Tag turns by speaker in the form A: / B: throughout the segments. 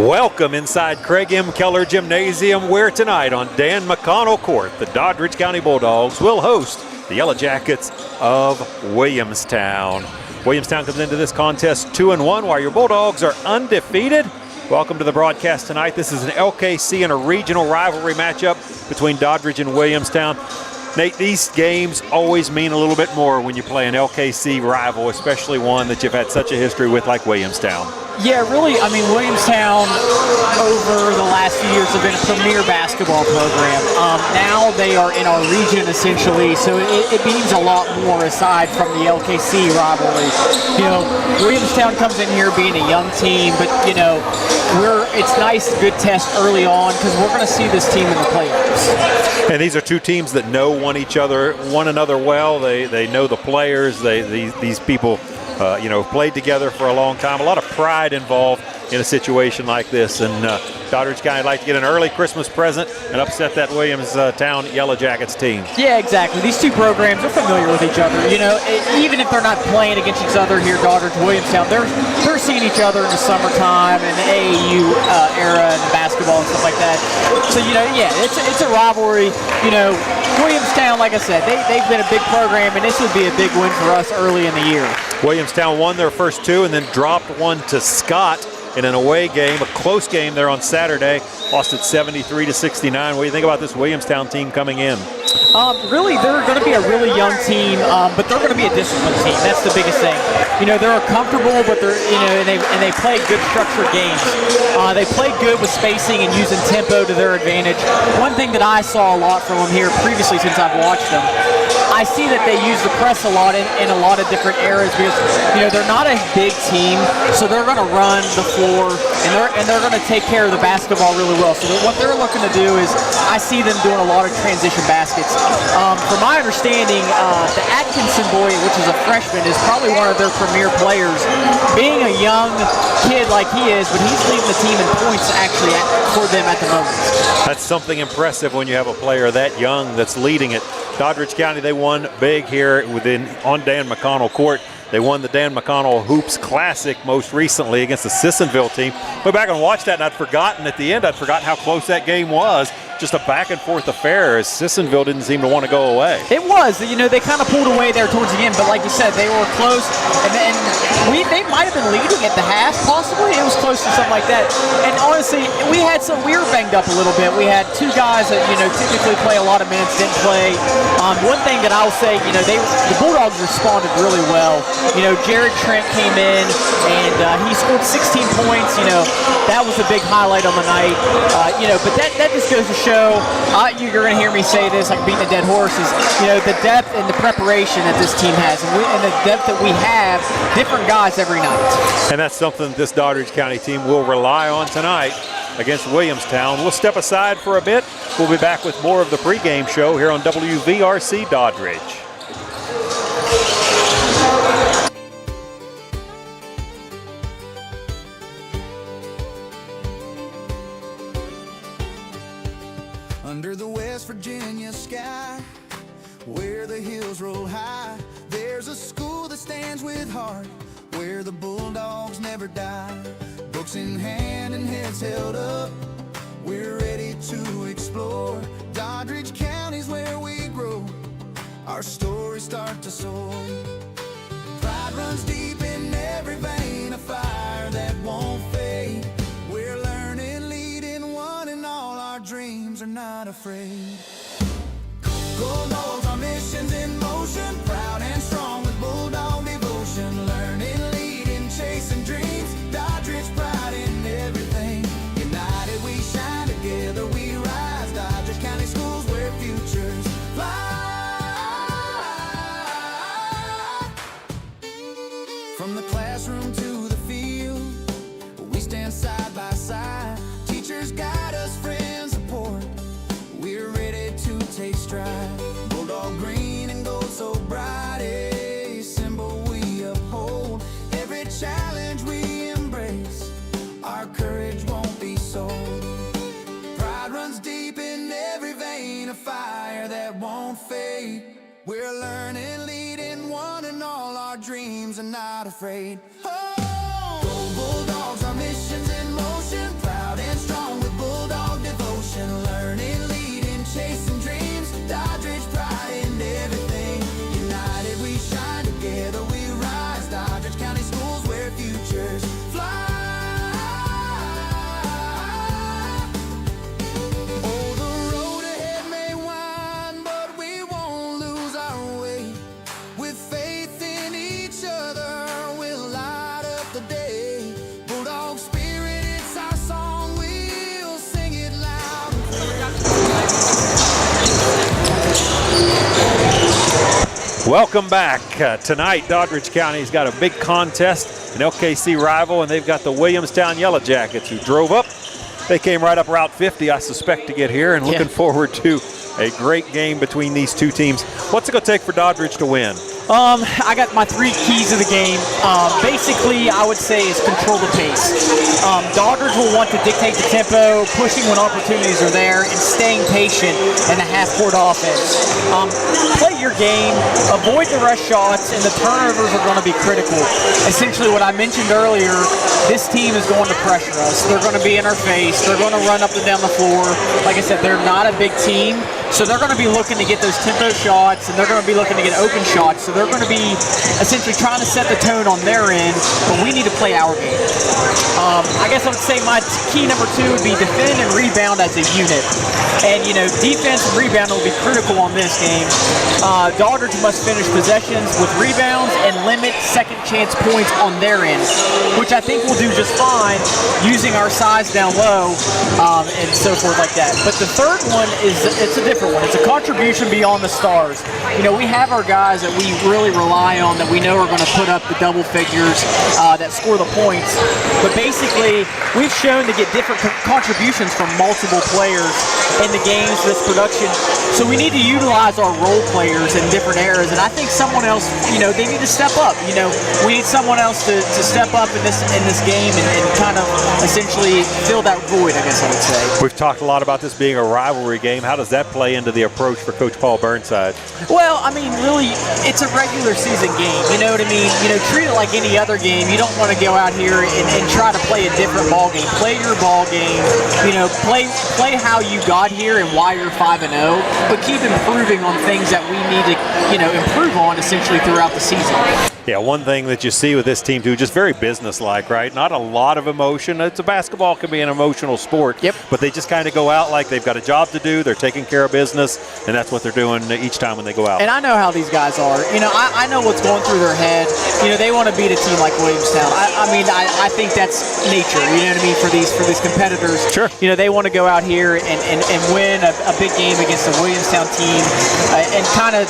A: Welcome inside Pregame Keller Gymnasium, where tonight on Dan McConnell Court, the Doddridge County Bulldogs will host the Yellow Jackets of Williamstown. Williamstown comes into this contest 2-1, while your Bulldogs are undefeated. Welcome to the broadcast tonight. This is an LKC and a regional rivalry matchup between Doddridge and Williamstown. Nate, these games always mean a little bit more when you play an LKC rival, especially one that you've had such a history with like Williamstown.
B: Yeah, really, I mean, Williamstown over the last few years have been a premier basketball program. Now they are in our region, essentially, so it means a lot more aside from the LKC rivalry. You know, Williamstown comes in here being a young team, but, you know, it's nice, good test early on because we're going to see this team in the playoffs.
A: And these are two teams that know one another well. They know the players. These people played together for a long time. A lot of pride involved in a situation like this. And Doddridge County would like to get an early Christmas present and upset that Williamstown Yellow Jackets team.
B: Yeah, exactly. These two programs are familiar with each other. You know, even if they're not playing against each other here, Doddridge, Williamstown, they're seeing each other in the summertime and the AAU era and basketball and stuff like that. So, you know, yeah, it's a rivalry. You know, Williamstown, like I said, they've been a big program, and this would be a big win for us early in the year.
A: Williamstown won their first two and then dropped one to Scott in an away game, a close game there on Saturday. Lost it 73-69. What do you think about this Williamstown team coming in?
B: Really, they're going to be a really young team, but they're going to be a disciplined team. That's the biggest thing. You know, they're comfortable, but they're and they play good structured games. They play good with spacing and using tempo to their advantage. One thing that I saw a lot from them here previously since I've watched them, I see that they use the press a lot in a lot of different areas because, you know, they're not a big team, so they're going to run the floor and they're going to take care of the basketball really well. So what they're looking to do is, I see them doing a lot of transition baskets. From my understanding, the Atkinson boy, which is a freshman, is probably one of their premier players. Being a young kid like he is, but he's leading the team in points actually for them at the moment.
A: That's something impressive when you have a player that young that's leading it. Doddridge County, they won big here on Dan McConnell Court. They won the Dan McConnell Hoops Classic most recently against the Sissonville team. Went back and watched that, and I'd forgotten how close that game was. Just a back and forth affair as Sissonville didn't seem to want to go away.
B: It was. You know, they kind of pulled away there towards the end, but like you said, they were close. And then they might have been leading at the half, possibly. It was close to something like that. And honestly, we were banged up a little bit. We had two guys that, you know, typically play a lot of minutes, didn't play. One thing that I'll say, you know, the Bulldogs responded really well. You know, Jared Trent came in and he scored 16 points. You know, that was a big highlight on the night. But that just goes to show, you're going to hear me say this, like beating a dead horse, is, you know, the depth and the preparation that this team has, and the depth that we have, different guys every night.
A: And that's something this Doddridge County team will rely on tonight against Williamstown. We'll step aside for a bit. We'll be back with more of the pregame show here on WVRC Doddridge.
C: Under the West Virginia sky, where the hills roll high, there's a school that stands with heart, where the Bulldogs never die. Books in hand and heads held up, we're ready to explore. Doddridge County's where we grow, our stories start to soar. Pride runs deep in every vein, a fire that won't fade. We're learning, leading one and all, our dreams are not afraid. Bulldogs, our mission's in motion, proud and strong with Bulldog devotion. Learning, leading, chasing dreams, Doddridge pride in everything. United we shine, together we rise. Doddridge County Schools where futures fly. From the classroom to the field, we stand side by side. Teachers guide us, friends support, we're ready to take stride. Bulldog green and gold so bright, a symbol we uphold. Every challenge we embrace, our courage won't be sold. Pride runs deep in every vein, a fire that won't fade. We're learning, leading one and all, our dreams are not afraid. Oh, Bulldogs, our mission's in motion, proud
A: Welcome back. Tonight, Doddridge County's got a big contest, an LKC rival, and they've got the Williamstown Yellow Jackets who drove up. They came right up Route 50, I suspect, to get here, and looking forward to a great game between these two teams. What's it going to take for Doddridge to win?
B: I got my 3 keys of the game. Basically, I would say is control the pace. Doddridge will want to dictate the tempo, pushing when opportunities are there, and staying patient in the half-court offense. Play your game, avoid the rush shots, and the turnovers are going to be critical. Essentially, what I mentioned earlier, this team is going to pressure us. They're going to be in our face. They're going to run up and down the floor. Like I said, they're not a big team, so they're going to be looking to get those tempo shots, and they're going to be looking to get open shots. So they're going to be essentially trying to set the tone on their end, but we need to play our game. I guess I would say my key number 2 would be defend and rebound as a unit. And, defense and rebound will be critical on this game. Doddridge must finish possessions with rebounds and limit second chance points on their end, which I think we'll do just fine using our size down low and so forth like that. But the third one it's a different one. It's a contribution beyond the stars. We have our guys that we really rely on that we know are going to put up the double figures that score the points. But basically, we've shown to get different contributions from multiple players in the games, this production. So we need to utilize our role players in different areas. And I think someone else, they need to step up. We need someone else to step up in this game and kind of essentially fill that void, I guess I would say.
A: We've talked a lot about this being a rivalry game. How does that play into the approach for Coach Paul Burnside?
B: Well, really, it's a regular season game. You know what I mean? Treat it like any other game. You don't want to go out here and try to play a different ball game. Play your ball game. Play how you got here and why you're 5-0, but keep improving on things that we need to, improve on essentially throughout the season.
A: Yeah, one thing that you see with this team, too, just very business-like, right? Not a lot of emotion. Basketball can be an emotional sport, but they just kind of go out like they've got a job to do. They're taking care of business, and that's what they're doing each time when they go out.
B: And I know how these guys are. I know what's going through their head. They want to beat a team like Williamstown. I think that's nature, for these competitors.
A: Sure.
B: They want to go out here and win a big game against the Williamstown team and kind of,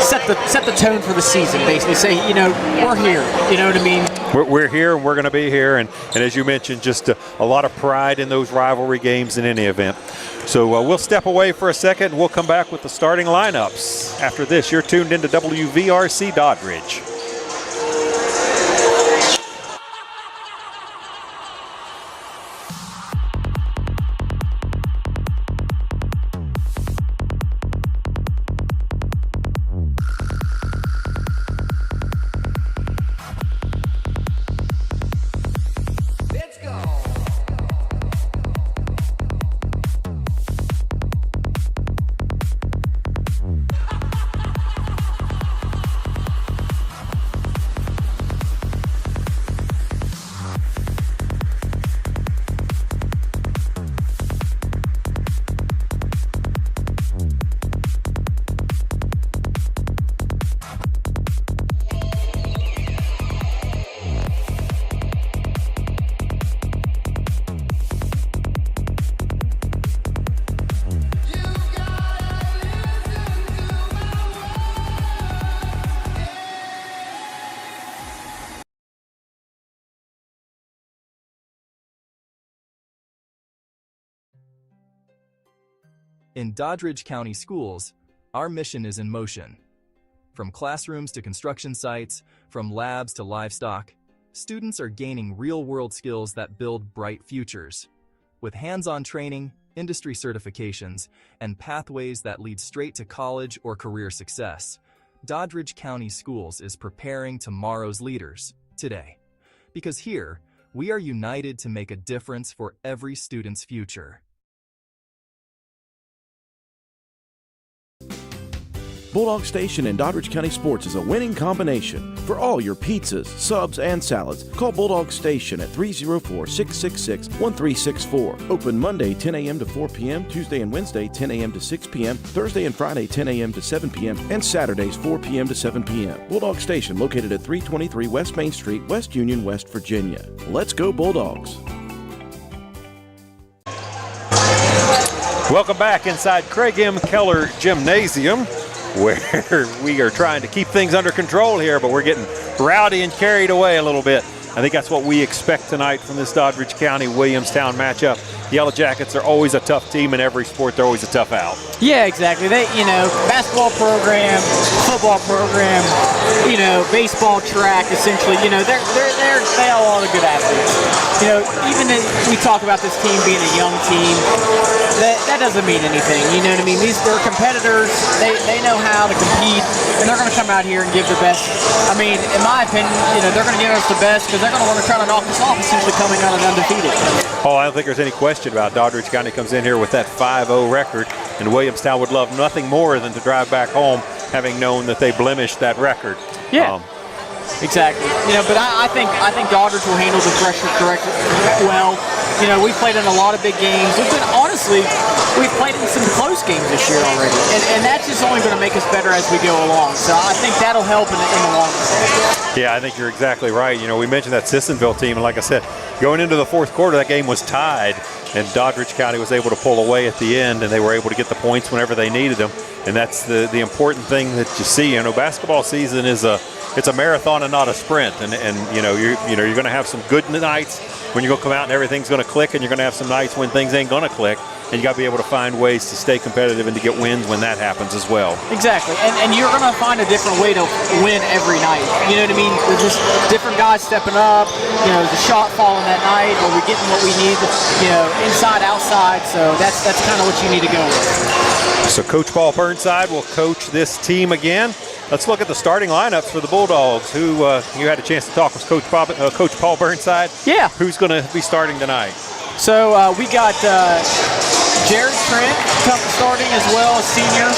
B: set the tone for the season, basically. Say, we're here. You know what I mean?
A: We're here, and we're going to be here. And as you mentioned, just a lot of pride in those rivalry games in any event. So we'll step away for a second, and we'll come back with the starting lineups. After this, you're tuned into WVRC Doddridge.
D: In Doddridge County Schools, our mission is in motion. From classrooms to construction sites, from labs to livestock, students are gaining real-world skills that build bright futures. With hands-on training, industry certifications, and pathways that lead straight to college or career success, Doddridge County Schools is preparing tomorrow's leaders today. Because here, we are united to make a difference for every student's future.
E: Bulldog Station in Doddridge County Sports is a winning combination. For all your pizzas, subs, and salads, call Bulldog Station at 304-666-1364. Open Monday 10 a.m. to 4 p.m., Tuesday and Wednesday 10 a.m. to 6 p.m., Thursday and Friday 10 a.m. to 7 p.m., and Saturdays 4 p.m. to 7 p.m. Bulldog Station located at 323 West Main Street, West Union, West Virginia. Let's go Bulldogs!
A: Welcome back inside Craig M. Keller Gymnasium. where we are trying to keep things under control here, but we're getting rowdy and carried away a little bit. I think that's what we expect tonight from this Doddridge County-Williamstown matchup. The Yellow Jackets are always a tough team in every sport. They're always a tough out.
B: Yeah, exactly. They, basketball program, football program, baseball, track, essentially, they have a lot of good athletes. Even if we talk about this team being a young team, that doesn't mean anything. You know what I mean? They're competitors. They know how to compete, and they're going to come out here and give the best. I mean, in my opinion, they're going to give us the best because they're going to want to try to knock us off, essentially coming out of undefeated.
A: Oh, I don't think there's any question about it. Doddridge County comes in here with that 5-0 record, and Williamstown would love nothing more than to drive back home having known that they blemished that record.
B: Yeah. Exactly. But I think Doddridge will handle the pressure correctly well. We've played in a lot of big games. We've played in some close games this year already. And that's just only going to make us better as we go along. So I think that'll help in the long run.
A: Yeah, I think you're exactly right. We mentioned that Sissonville team, and like I said, going into the fourth quarter, that game was tied, and Doddridge County was able to pull away at the end, and they were able to get the points whenever they needed them. And that's the important thing that you see. Basketball season is it's a marathon and not a sprint. And you're going to have some good nights when you're going to come out and everything's going to click, and you're going to have some nights when things ain't going to click. And you got to be able to find ways to stay competitive and to get wins when that happens as well.
B: Exactly, and you're going to find a different way to win every night. You know what I mean? There's just different guys stepping up. The shot falling that night, or we getting what we need. Inside, outside. So that's kind of what you need to go with.
A: So Coach Paul Burnside will coach this team again. Let's look at the starting lineups for the Bulldogs. Who you had a chance to talk with Coach Paul Burnside?
B: Yeah.
A: Who's going to be starting tonight?
B: So we got Jared Trent starting as well, senior.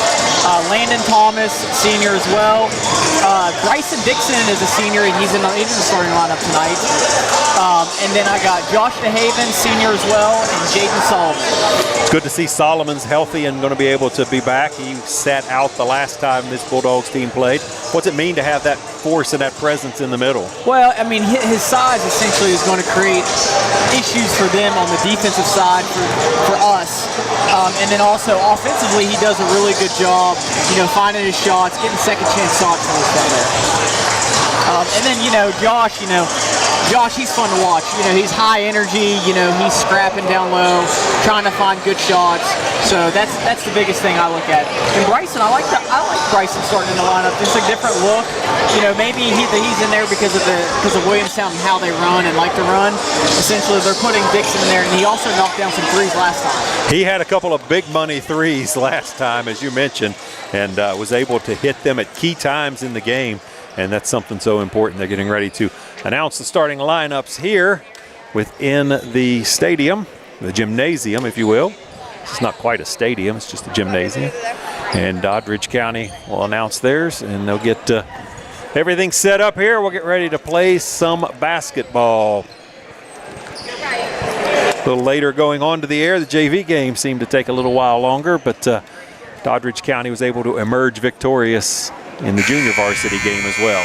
B: Landon Thomas, senior as well. Bryson Dixon is a senior, and he's in the starting lineup tonight. And then I got Josh DeHaven, senior as well, and Jaden Solomon.
A: It's good to see Solomon's healthy and going to be able to be back. He sat out the last time this Bulldogs team played. What's it mean to have that force and that presence in the middle?
B: Well, I mean, his size essentially is going to create issues for them on the defensive side for us. And then also offensively, he does a really good job, finding his shots, getting second chance shots and stuff there. And then, Josh, he's fun to watch. He's high energy, he's scrapping down low, trying to find good shots. So that's the biggest thing I look at. And Bryson, I like Bryson starting in the lineup. Just a different look. Maybe he's in there because of Williamstown and how they run and like to run. Essentially, they're putting Dixon in there, and he also knocked down some threes last time.
A: He had a couple of big money threes last time, as you mentioned, and was able to hit them at key times in the game. And that's something so important. They're getting ready to announce the starting lineups here within the stadium, the gymnasium, if you will. It's not quite a stadium, it's just a gymnasium. And Doddridge County will announce theirs, and they'll get everything set up here. We'll get ready to play some basketball. A little later going on to the air. The JV game seemed to take a little while longer, but Doddridge County was able to emerge victorious in the junior varsity game as well.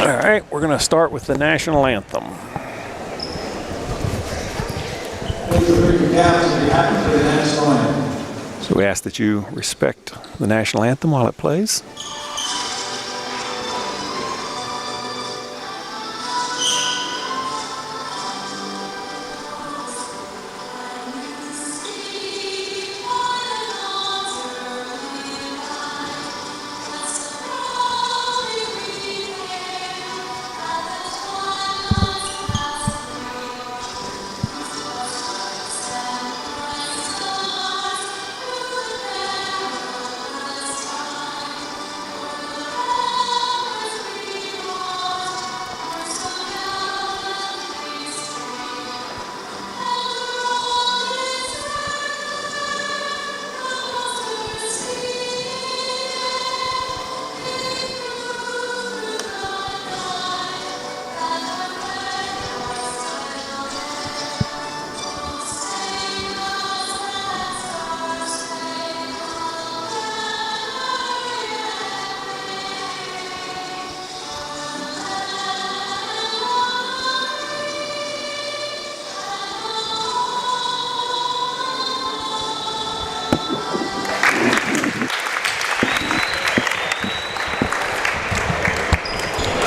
A: All right, we're going to start with the national anthem. So we ask that you respect the national anthem while it plays.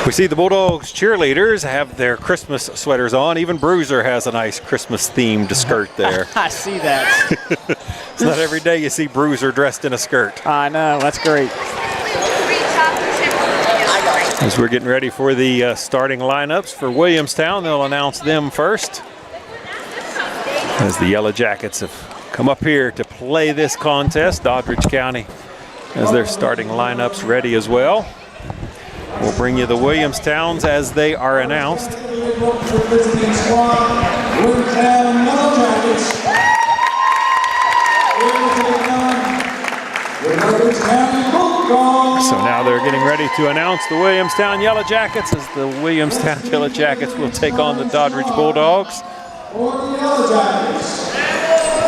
A: We see the Bulldogs cheerleaders have their Christmas sweaters on. Even Bruiser has a nice Christmas-themed skirt there.
B: I see that.
A: It's not every day you see Bruiser dressed in a skirt.
B: I know, that's great.
A: As we're getting ready for the starting lineups for Williamstown, they'll announce them first. As the Yellow Jackets have come up here to play this contest, Doddridge County has their starting lineups ready as well. We'll bring you the Williamstowns as they are announced. So now they're getting ready to announce the Williamstown Yellow Jackets as the Williamstown Yellow Jackets will take on the Doddridge Bulldogs.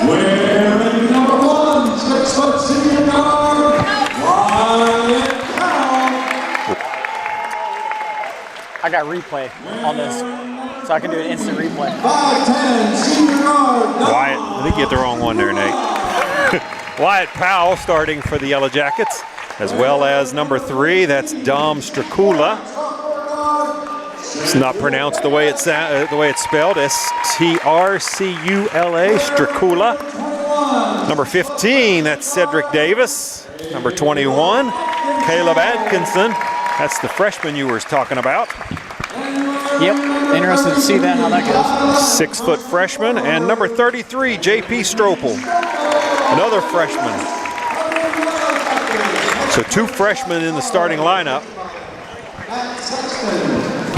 F: Wearing number 1, 6-foot senior guard, Wyatt Powell.
B: I got replay on this, so I can do an instant replay.
F: 5'10", senior guard.
A: Wyatt, I think you get the wrong one there, Nate. Wyatt Powell starting for the Yellow Jackets, as well as number 3, that's Dom Stracula. It's not pronounced the way it's spelled, S-T-R-C-U-L-A, Stracula. Number 15, that's Cedric Davis. Number 21, Caleb Atkinson. That's the freshman you were talking about.
B: Yep, interested to see that, how that goes.
A: 6-foot freshman. And number 33, J.P. Stropel, another freshman. So 2 freshmen in the starting lineup.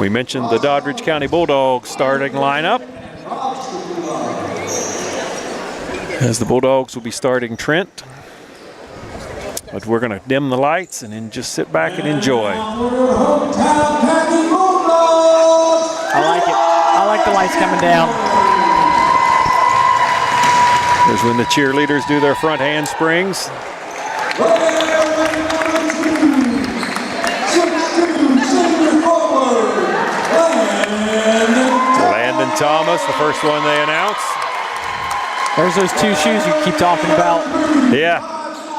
A: We mentioned the Doddridge County Bulldogs starting lineup. As the Bulldogs will be starting Trent. But we're going to dim the lights and then just sit back and enjoy.
B: I like it. I like the lights coming down.
A: Here's when the cheerleaders do their front handsprings. Landon Thomas, the first one they announce.
B: There's those 2 shoes you keep talking about.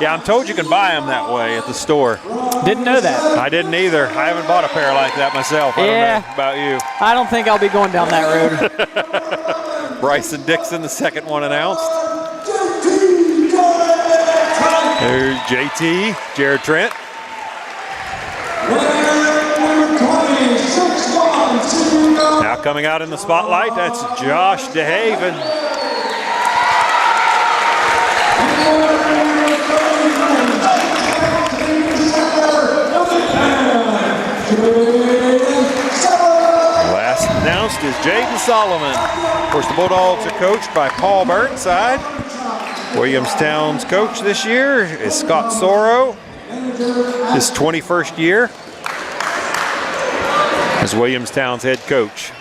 A: Yeah, I'm told you can buy them that way at the store.
B: Didn't know that.
A: I didn't either. I haven't bought a pair like that myself. I don't know about you.
B: I don't think I'll be going down that road.
A: Bryson Dixon, the second one announced. There's JT, Jared Trent. Now coming out in the spotlight, that's Josh DeHaven. Last announced is Jaden Solomon. Of course, the Bulldogs are coached by Paul Burnside. Williamstown's coach this year is Scott Soro, his 21st year as Williamstown's head coach.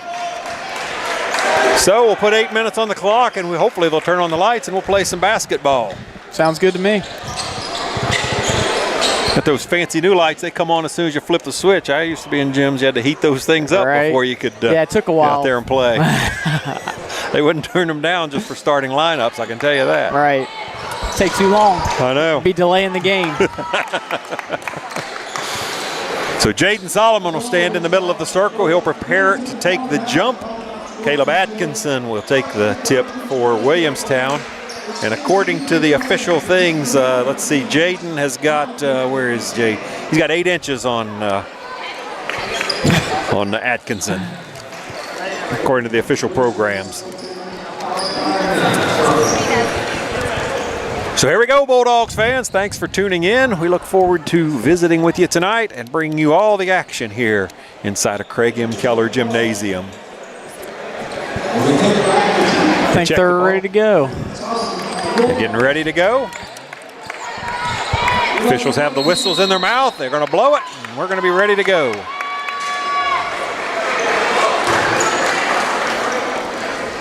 A: So we'll put 8 minutes on the clock, and hopefully they'll turn on the lights and we'll play some basketball.
B: Sounds good to me.
A: But those fancy new lights, they come on as soon as you flip the switch. I used to be in gyms, you had to heat those things up before you could
B: it took a while.
A: get out there and play. They wouldn't turn them down just for starting lineups, I can tell you that.
B: Right. Take too long.
A: I know.
B: Be delaying the game.
A: So Jaden Solomon will stand in the middle of the circle. He'll prepare to take the jump. Caleb Atkinson will take the tip for Williamstown. And according to the official things, let's see, Jaden has got, where is Jaden? He's got 8 inches on Atkinson, according to the official programs. So here we go, Bulldogs fans. Thanks for tuning in. We look forward to visiting with you tonight and bringing you all the action here inside of Pregame Keller Gymnasium.
B: I think they're ready to go.
A: They're getting ready to go. Officials have the whistles in their mouth. They're going to blow it, and we're going to be ready to go.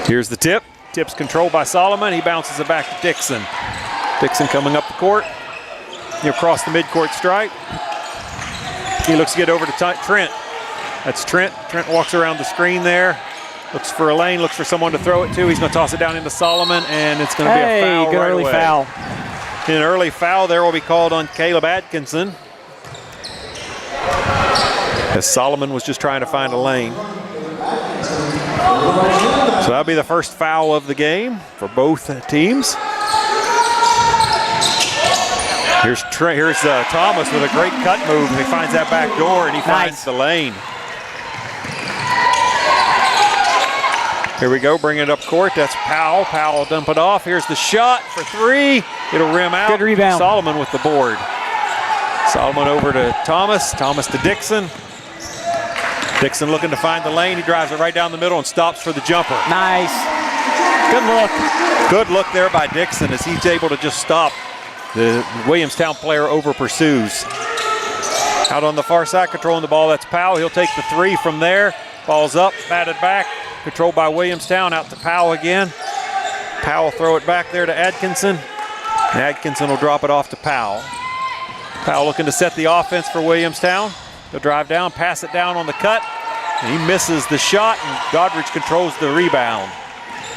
A: Here's the tip. Tip's controlled by Solomon. He bounces it back to Dixon. Dixon coming up the court. He'll cross the midcourt stripe. He looks to get over to Trent. That's Trent. Trent walks around the screen there. Looks for a lane, looks for someone to throw it to. He's going to toss it down into Solomon, and it's going to be a foul
B: good
A: right
B: early
A: away.
B: foul.
A: An early foul there will be called on Caleb Atkinson. as Solomon was just trying to find a lane. So that'll be the first foul of the game for both teams. Here's Thomas with a great cut move. He finds that back door and he finds the lane. Here we go, bring it up court. That's Powell. Powell will dump it off. Here's the shot for three. It'll rim out.
B: Good rebound.
A: Solomon with the board. Solomon over to Thomas. Thomas to Dixon. Dixon looking to find the lane. He drives it right down the middle and stops for the jumper.
B: Nice. Good look.
A: Good look there by Dixon as he's able to just stop. The Williamstown player over pursues. Out on the far side, controlling the ball, that's Powell. He'll take the three from there. Ball's up, batted back. Controlled by Williamstown, out to Powell again. Powell throw it back there to Atkinson. And Atkinson will drop it off to Powell. Powell looking to set the offense for Williamstown. He'll drive down, pass it down on the cut. And he misses the shot, and Doddridge controls the rebound.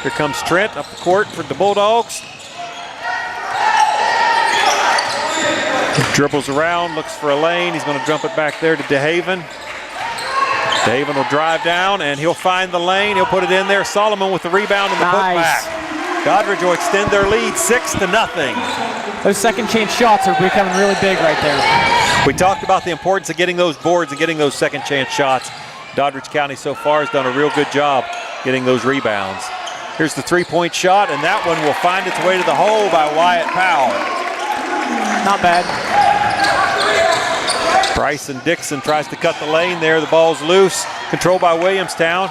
A: Here comes Trent up the court for the Bulldogs. Dribbles around, looks for a lane. He's going to jump it back there to DeHaven. DeHaven will drive down, and he'll find the lane. He'll put it in there. Solomon with the rebound and the putback. Doddridge will extend their lead 6-0.
B: Those second chance shots are becoming really big right there.
A: We talked about the importance of getting those boards and getting those second chance shots. Doddridge County so far has done a real good job getting those rebounds. Here's the three-point shot, and that one will find its way to the hole by Wyatt Powell.
B: Not bad.
A: Bryson Dixon tries to cut the lane there. The ball's loose. Controlled by Williamstown.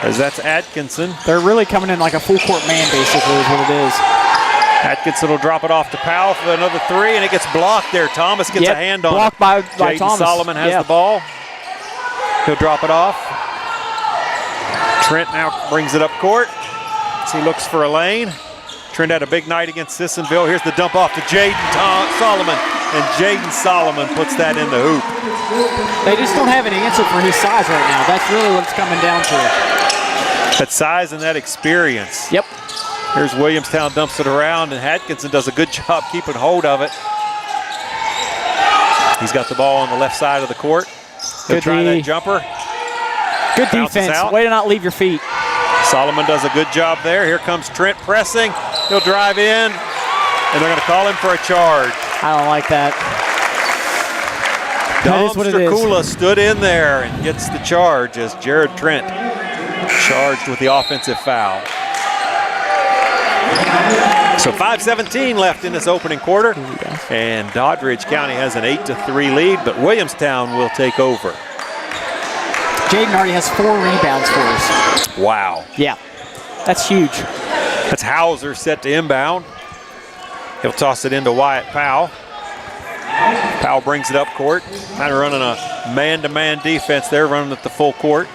A: As that's Atkinson.
B: They're really coming in like a full court man, basically, is what it is.
A: Atkinson will drop it off to Powell for another three, and it gets blocked there. Thomas gets a hand on
B: blocked
A: it.
B: by
A: Jaden
B: Thomas.
A: Solomon has the ball. He'll drop it off. Trent now brings it up court. As he looks for a lane. Trent had a big night against Sissonville. Here's the dump off to Jaden Solomon, and Jaden Solomon puts that in the hoop.
B: They just don't have an answer for his size right now. That's really what it's coming down to.
A: That size and that experience.
B: Yep.
A: Here's Williamstown, dumps it around, and Atkinson does a good job keeping hold of it. He's got the ball on the left side of the court. He'll try that jumper.
B: Good defense. Way to not leave your feet.
A: Solomon does a good job there. Here comes Trent pressing. He'll drive in, and they're going to call him for a charge.
B: I don't like that.
A: Dom Stracula stood in there and gets the charge as Jared Trent charged with the offensive foul. So 5:17 left in this opening quarter, and Doddridge County has an 8-3 lead, but Williamstown will take over.
B: Jaden already has 4 rebounds for us.
A: Wow.
B: Yeah, that's huge.
A: That's Hauser set to inbound. He'll toss it into Wyatt Powell. Powell brings it up court. Kind of running a man-to-man defense there, running at the full court.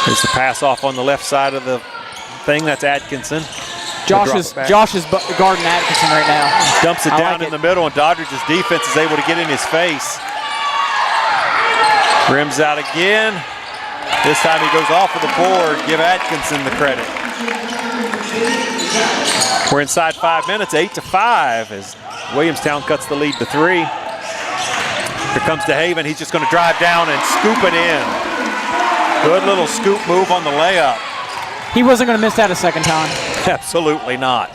A: There's the pass off on the left side of the thing. That's Atkinson.
B: Josh is guarding Atkinson right now.
A: Dumps it down in the middle, and Doddridge's defense is able to get in his face. Rims out again. This time he goes off of the board. Give Atkinson the credit. We're inside 5 minutes, 8-5, as Williamstown cuts the lead to 3. Here comes DeHaven. He's just going to drive down and scoop it in. Good little scoop move on the layup.
B: He wasn't going to miss that a second time.
A: Absolutely not.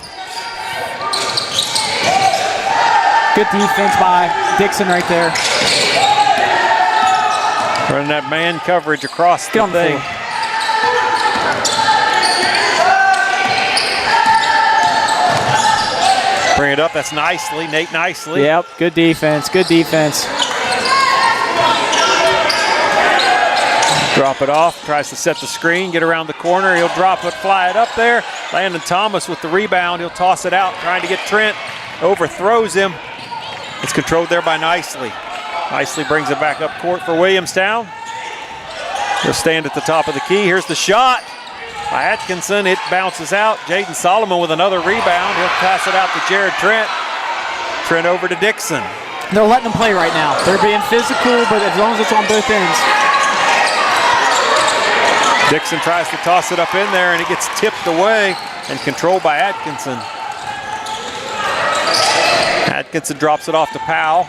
B: Good defense by Dixon right there.
A: Running that man coverage across the thing. Bring it up. That's nicely. Nate Nicely.
B: Yep. Good defense. Good defense.
A: Drop it off. Tries to set the screen. Get around the corner. He'll drop it. Fly it up there. Landon Thomas with the rebound. He'll toss it out. Trying to get Trent. Overthrows him. It's controlled there by Nicely. Nicely brings it back up court for Williamstown. He'll stand at the top of the key. Here's the shot by Atkinson. It bounces out. Jaden Solomon with another rebound. He'll pass it out to Jared Trent. Trent over to Dixon.
B: They're letting them play right now. They're being physical, but as long as it's on both ends.
A: Dixon tries to toss it up in there, and it gets tipped away and controlled by Atkinson. Atkinson drops it off to Powell.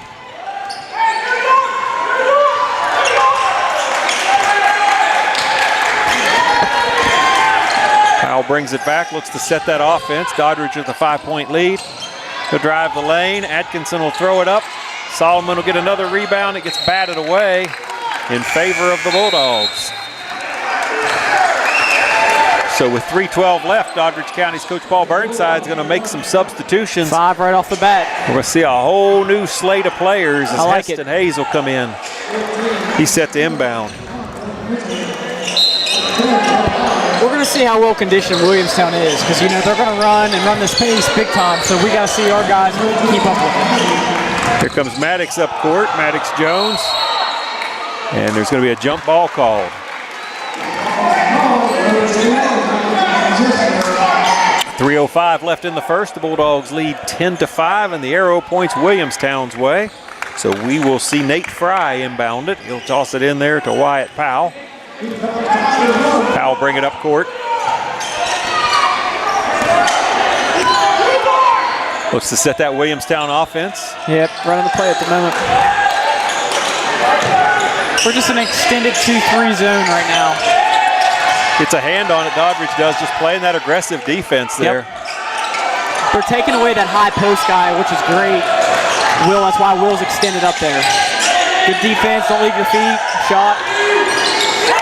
A: Powell brings it back, looks to set that offense. Doddridge with a 5-point lead. He'll drive the lane. Atkinson will throw it up. Solomon will get another rebound. It gets batted away in favor of the Bulldogs. So with 3:12 left, Doddridge County's Coach Paul Burnside is going to make some substitutions.
B: 5 right off the bat.
A: We're going to see a whole new slate of players as Heston Hayes will come in. He's set to inbound.
B: We're going to see how well conditioned Williamstown is because, you know, they're going to run this pace big time, so we got to see our guys keep up with it.
A: Here comes Maddox up court, Maddox Jones. And there's going to be a jump ball called. 3:05 left in the first. The Bulldogs lead 10-5, and the arrow points Williamstown's way. So we will see Nate Fry inbound it. He'll toss it in there to Wyatt Powell. Powell bring it up court. Looks to set that Williamstown offense.
B: Yep, running the play at the moment. We're just an extended 2-3 zone right now.
A: Gets a hand on it, Doddridge does, just playing that aggressive defense there.
B: Yep. They're taking away that high post guy, which is great. Will, that's why Will's extended up there. Good defense, don't leave your feet, shot.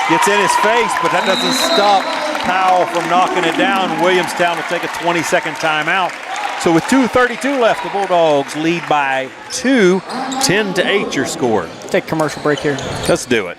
A: Gets in his face, but that doesn't stop Powell from knocking it down. Williamstown will take a 20-second timeout. So with 2:32 left, the Bulldogs lead by 2, 10-8 your score.
B: Take a commercial break here.
A: Let's do it.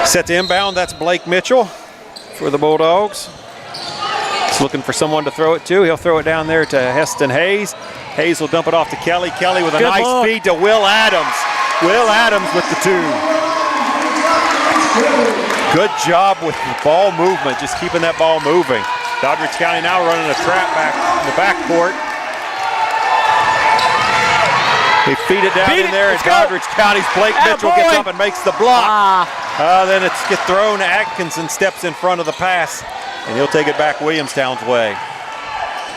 A: Set to inbound, that's Blake Mitchell for the Bulldogs. He's looking for someone to throw it to. He'll throw it down there to Heston Hayes. Hayes will dump it off to Kelly. Kelly with a nice feed to Will Adams. Will Adams with the 2. Good job with the ball movement, just keeping that ball moving. Doddridge County now running a trap back in the backcourt. They feed it down in there, and Doddridge County's Blake Mitchell gets up and makes the block. Then it's get thrown. Atkinson steps in front of the pass, and he'll take it back Williamstown's way.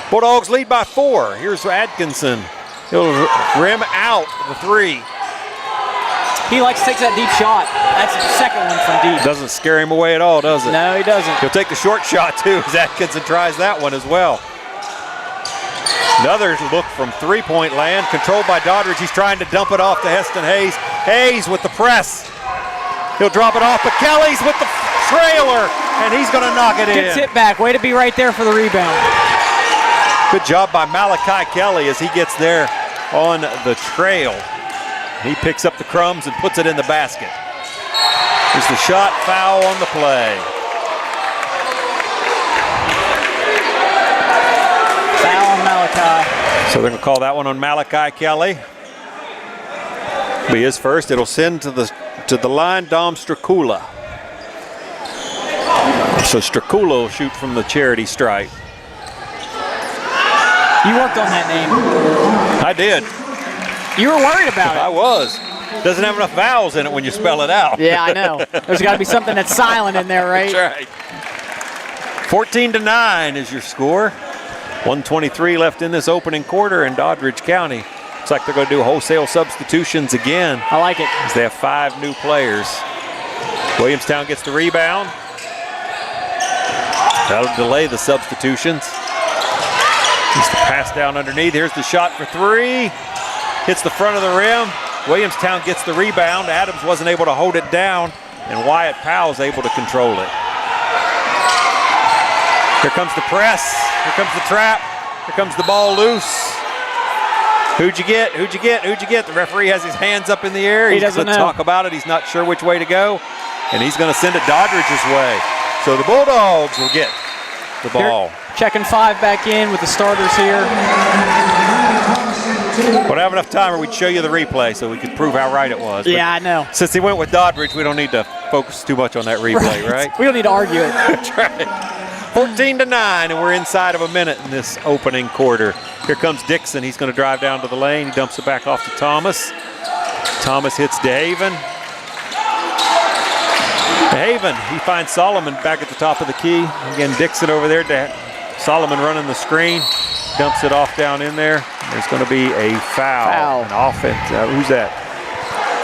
A: Bulldogs lead by 4. Here's Atkinson. He'll rim out the 3.
B: He likes to take that deep shot. That's the second one from deep.
A: Doesn't scare him away at all, does it?
B: No, he doesn't.
A: He'll take the short shot, too, as Atkinson tries that one as well. Another look from three-point land, controlled by Doddridge. He's trying to dump it off to Heston Hayes. Hayes with the press. He'll drop it off, but Kelly's with the trailer, and he's going to knock it in.
B: Good tip back. Way to be right there for the rebound.
A: Good job by Malachi Kelly as he gets there on the trail. He picks up the crumbs and puts it in the basket. Here's the shot, foul on the play.
B: Foul on Malachi.
A: So they're going to call that one on Malachi Kelly. Be his first. It'll send to the line Dom Stracula. So Stracula will shoot from the charity stripe.
B: You worked on that name.
A: I did.
B: You were worried about it.
A: I was. Doesn't have enough vowels in it when you spell it out.
B: Yeah, I know. There's got to be something that's silent in there, right?
A: That's right. 14-9 is your score. 1:23 left in this opening quarter in Doddridge County. Looks like they're going to do wholesale substitutions again.
B: I like it.
A: As they have 5 new players. Williamstown gets the rebound. That'll delay the substitutions. Here's the pass down underneath. Here's the shot for 3. Hits the front of the rim. Williamstown gets the rebound. Adams wasn't able to hold it down, and Wyatt Powell's able to control it. Here comes the press. Here comes the trap. Here comes the ball loose. Who'd you get? Who'd you get? Who'd you get? The referee has his hands up in the air.
B: He doesn't know.
A: Talk about it. He's not sure which way to go, and he's going to send it Doddridge's way. So the Bulldogs will get the ball.
B: They're checking 5 back in with the starters here.
A: We don't have enough time or we'd show you the replay so we could prove how right it was.
B: Yeah, I know.
A: Since he went with Doddridge, we don't need to focus too much on that replay, right?
B: We don't need to argue it.
A: That's right. 14-9, and we're inside of a minute in this opening quarter. Here comes Dixon. He's going to drive down to the lane. He dumps it back off to Thomas. Thomas hits DeHaven. DeHaven, he finds Solomon back at the top of the key. Again, Dixon over there. Solomon running the screen. Dumps it off down in there. There's going to be a foul. An offense. Who's that?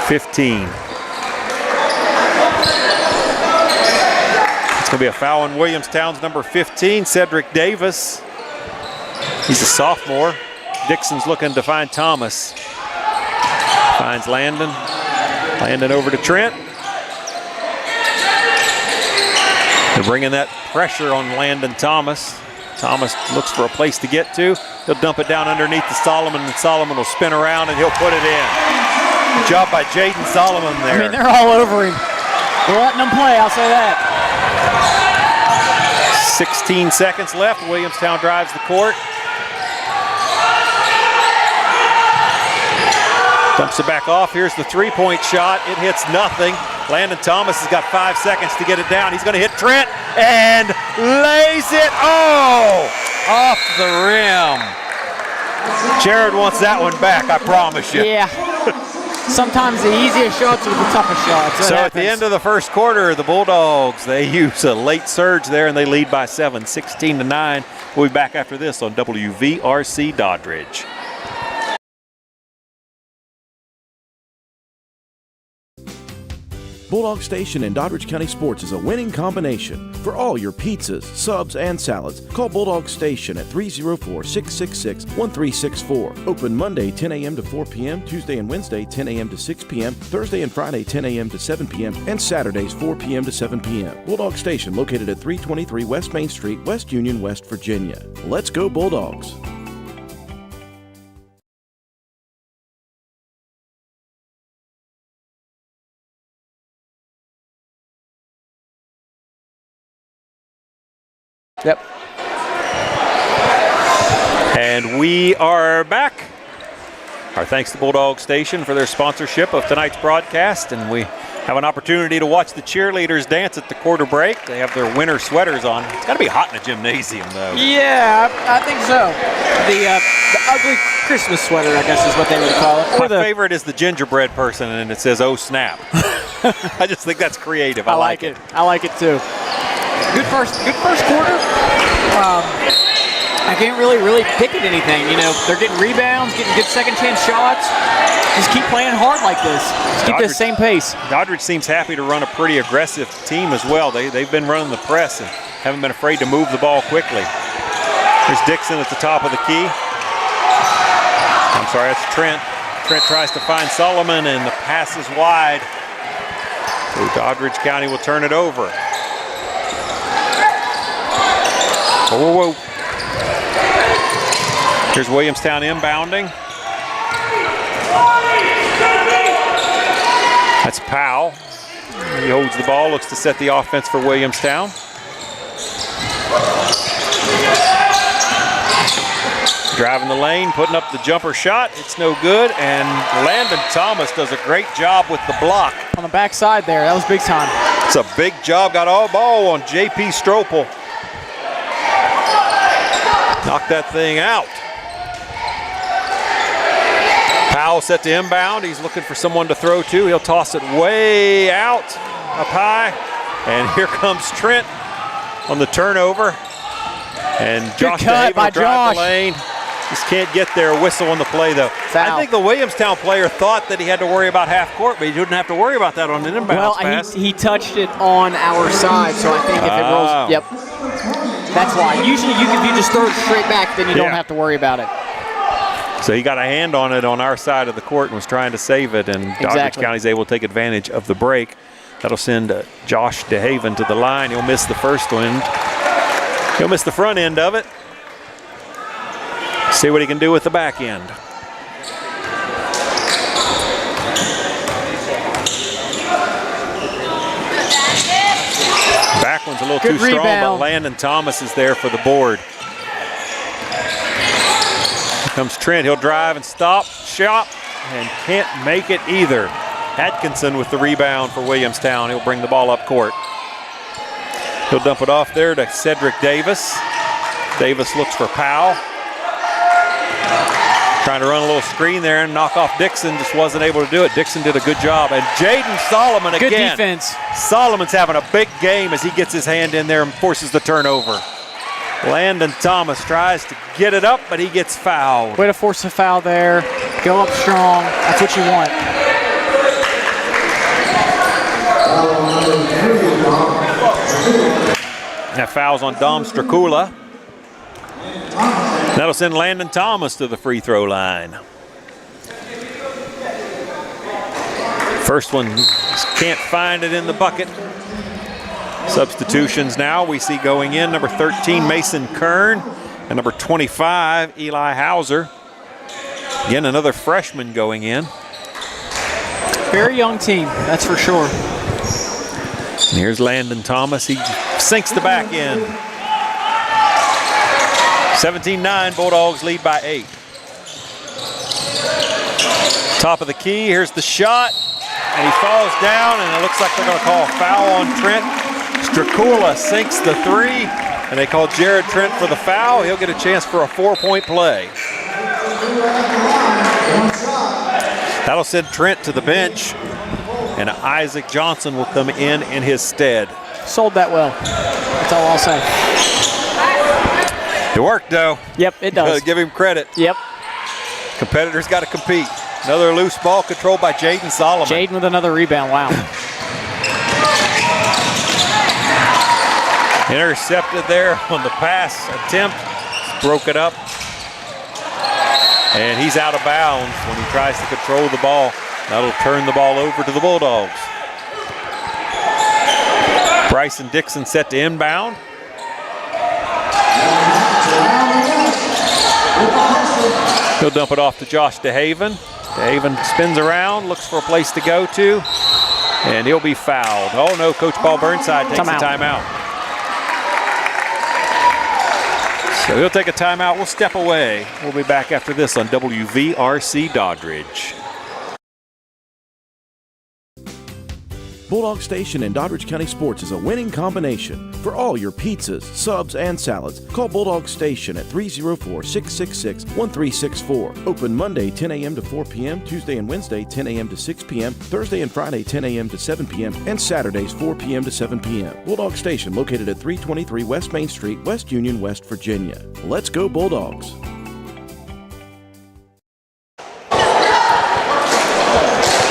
A: 15. It's going to be a foul on Williamstown's number 15, Cedric Davis. He's a sophomore. Dixon's looking to find Thomas. Finds Landon. Landon over to Trent. They're bringing that pressure on Landon Thomas. Thomas looks for a place to get to. He'll dump it down underneath to Solomon, and Solomon will spin around and he'll put it in. Good job by Jaden Solomon there.
B: I mean, they're all over him. We're letting them play, I'll say that.
A: 16 seconds left. Williamstown drives the court. Dumps it back off. Here's the three-point shot. It hits nothing. Landon Thomas has got 5 seconds to get it down. He's going to hit Trent and lays it. Oh, off the rim. Jared wants that one back, I promise you.
B: Yeah. Sometimes the easiest shots are the toughest shots.
A: So at the end of the first quarter, the Bulldogs, they use a late surge there and they lead by 7, 16-9. We'll be back after this on WVRC Doddridge.
E: Bulldog Station in Doddridge County Sports is a winning combination. For all your pizzas, subs, and salads, call Bulldog Station at 304-666-1364. Open Monday 10 a.m. to 4 p.m., Tuesday and Wednesday 10 a.m. to 6 p.m., Thursday and Friday 10 a.m. to 7 p.m., and Saturdays 4 p.m. to 7 p.m. Bulldog Station located at 323 West Main Street, West Union, West Virginia. Let's go Bulldogs!
B: Yep.
A: And we are back. Our thanks to Bulldog Station for their sponsorship of tonight's broadcast. And we have an opportunity to watch the cheerleaders dance at the quarter break. They have their winter sweaters on. It's got to be hot in a gymnasium, though.
B: Yeah, I think so. The ugly Christmas sweater, I guess is what they would call it.
A: My favorite is the gingerbread person, and it says, "Oh, snap." I just think that's creative. I like it.
B: I like it, too. Good first quarter. I can't really pick at anything. You know, they're getting rebounds, getting good second chance shots. Just keep playing hard like this. Just keep the same pace.
A: Doddridge seems happy to run a pretty aggressive team as well. They've been running the press and haven't been afraid to move the ball quickly. There's Dixon at the top of the key. I'm sorry, that's Trent. Trent tries to find Solomon, and the pass is wide. So Doddridge County will turn it over. Whoa. Here's Williamstown inbounding. That's Powell. He holds the ball, looks to set the offense for Williamstown. Driving the lane, putting up the jumper shot. It's no good, and Landon Thomas does a great job with the block.
B: On the backside there, that was big time.
A: It's a big job, got all ball on J.P. Stropel. Knocked that thing out. Powell set to inbound. He's looking for someone to throw to. He'll toss it way out, up high. And here comes Trent on the turnover. And Josh DeHaven will drive the lane. Just can't get there. Whistle on the play, though.
B: Foul.
A: I think the Williamstown player thought that he had to worry about half court, but he didn't have to worry about that on an inbound pass.
B: He touched it on our side, so I think if it rolls, yep. That's why. Usually if you just throw it straight back, then you don't have to worry about it.
A: So he got a hand on it on our side of the court and was trying to save it, and Doddridge County's able to take advantage of the break. That'll send Josh DeHaven to the line. He'll miss the first one. He'll miss the front end of it. See what he can do with the back end. one's a little
B: Good
A: too strong, but
B: rebound.
A: Landon Thomas is there for the board. Here comes Trent. He'll drive and stop, shot, and can't make it either. Atkinson with the rebound for Williamstown. He'll bring the ball up court. He'll dump it off there to Cedric Davis. Davis looks for Powell. Trying to run a little screen there and knock off Dixon. Just wasn't able to do it. Dixon did a good job. And Jaden Solomon again.
B: Good defense.
A: Solomon's having a big game as he gets his hand in there and forces the turnover. Landon Thomas tries to get it up, but he gets fouled.
B: Way to force a foul there. Go up strong. That's what you want.
A: That foul's on Dom Stracula. That'll send Landon Thomas to the free throw line. First one, can't find it in the bucket. Substitutions now we see going in. Number 13, Mason Kern, and number 25, Eli Hauser. Again, another freshman going in.
B: Very young team, that's for sure.
A: And here's Landon Thomas. He sinks the back end. 17-9, Bulldogs lead by 8. Top of the key, here's the shot. And he falls down, and it looks like they're going to call a foul on Trent. Stracula sinks the three, and they call Jared Trent for the foul. He'll get a chance for a 4-point play. That'll send Trent to the bench, and Isaac Johnson will come in his stead.
B: Sold that well. That's all I'll say.
A: It worked, though.
B: Yep, it does.
A: Give him credit.
B: Yep.
A: Competitors got to compete. Another loose ball controlled by Jaden Solomon.
B: Jaden with another rebound. Wow.
A: Intercepted there on the pass attempt. Broke it up. And he's out of bounds when he tries to control the ball. That'll turn the ball over to the Bulldogs. Bryson Dixon set to inbound. He'll dump it off to Josh DeHaven. DeHaven spins around, looks for a place to go to, and he'll be fouled. Oh no, Coach Paul Burnside takes a timeout. So he'll take a timeout. We'll step away. We'll be back after this on WVRC Doddridge.
E: Bulldog Station in Doddridge County Sports is a winning combination. For all your pizzas, subs, and salads, call Bulldog Station at 304-666-1364. Open Monday 10 a.m. to 4 p.m., Tuesday and Wednesday 10 a.m. to 6 p.m., Thursday and Friday 10 a.m. to 7 p.m., and Saturdays 4 p.m. to 7 p.m. Bulldog Station located at 323 West Main Street, West Union, West Virginia. Let's go Bulldogs!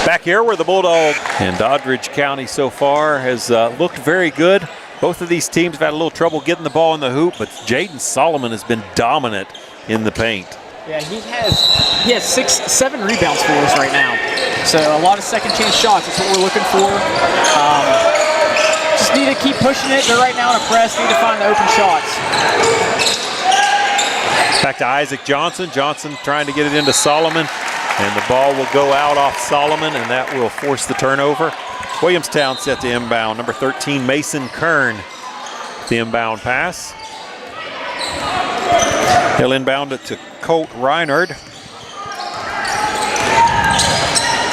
A: Back here where the Bulldog and Doddridge County so far has looked very good. Both of these teams have had a little trouble getting the ball in the hoop, but Jaden Solomon has been dominant in the paint.
B: Yeah, he has 7 rebounds for us right now. So a lot of second chance shots. That's what we're looking for. Just need to keep pushing it. They're right now in a press. Need to find the open shots.
A: Back to Isaac Johnson. Johnson trying to get it into Solomon. And the ball will go out off Solomon, and that will force the turnover. Williamstown set to inbound. Number 13, Mason Kern, the inbound pass. He'll inbound it to Colt Reinard.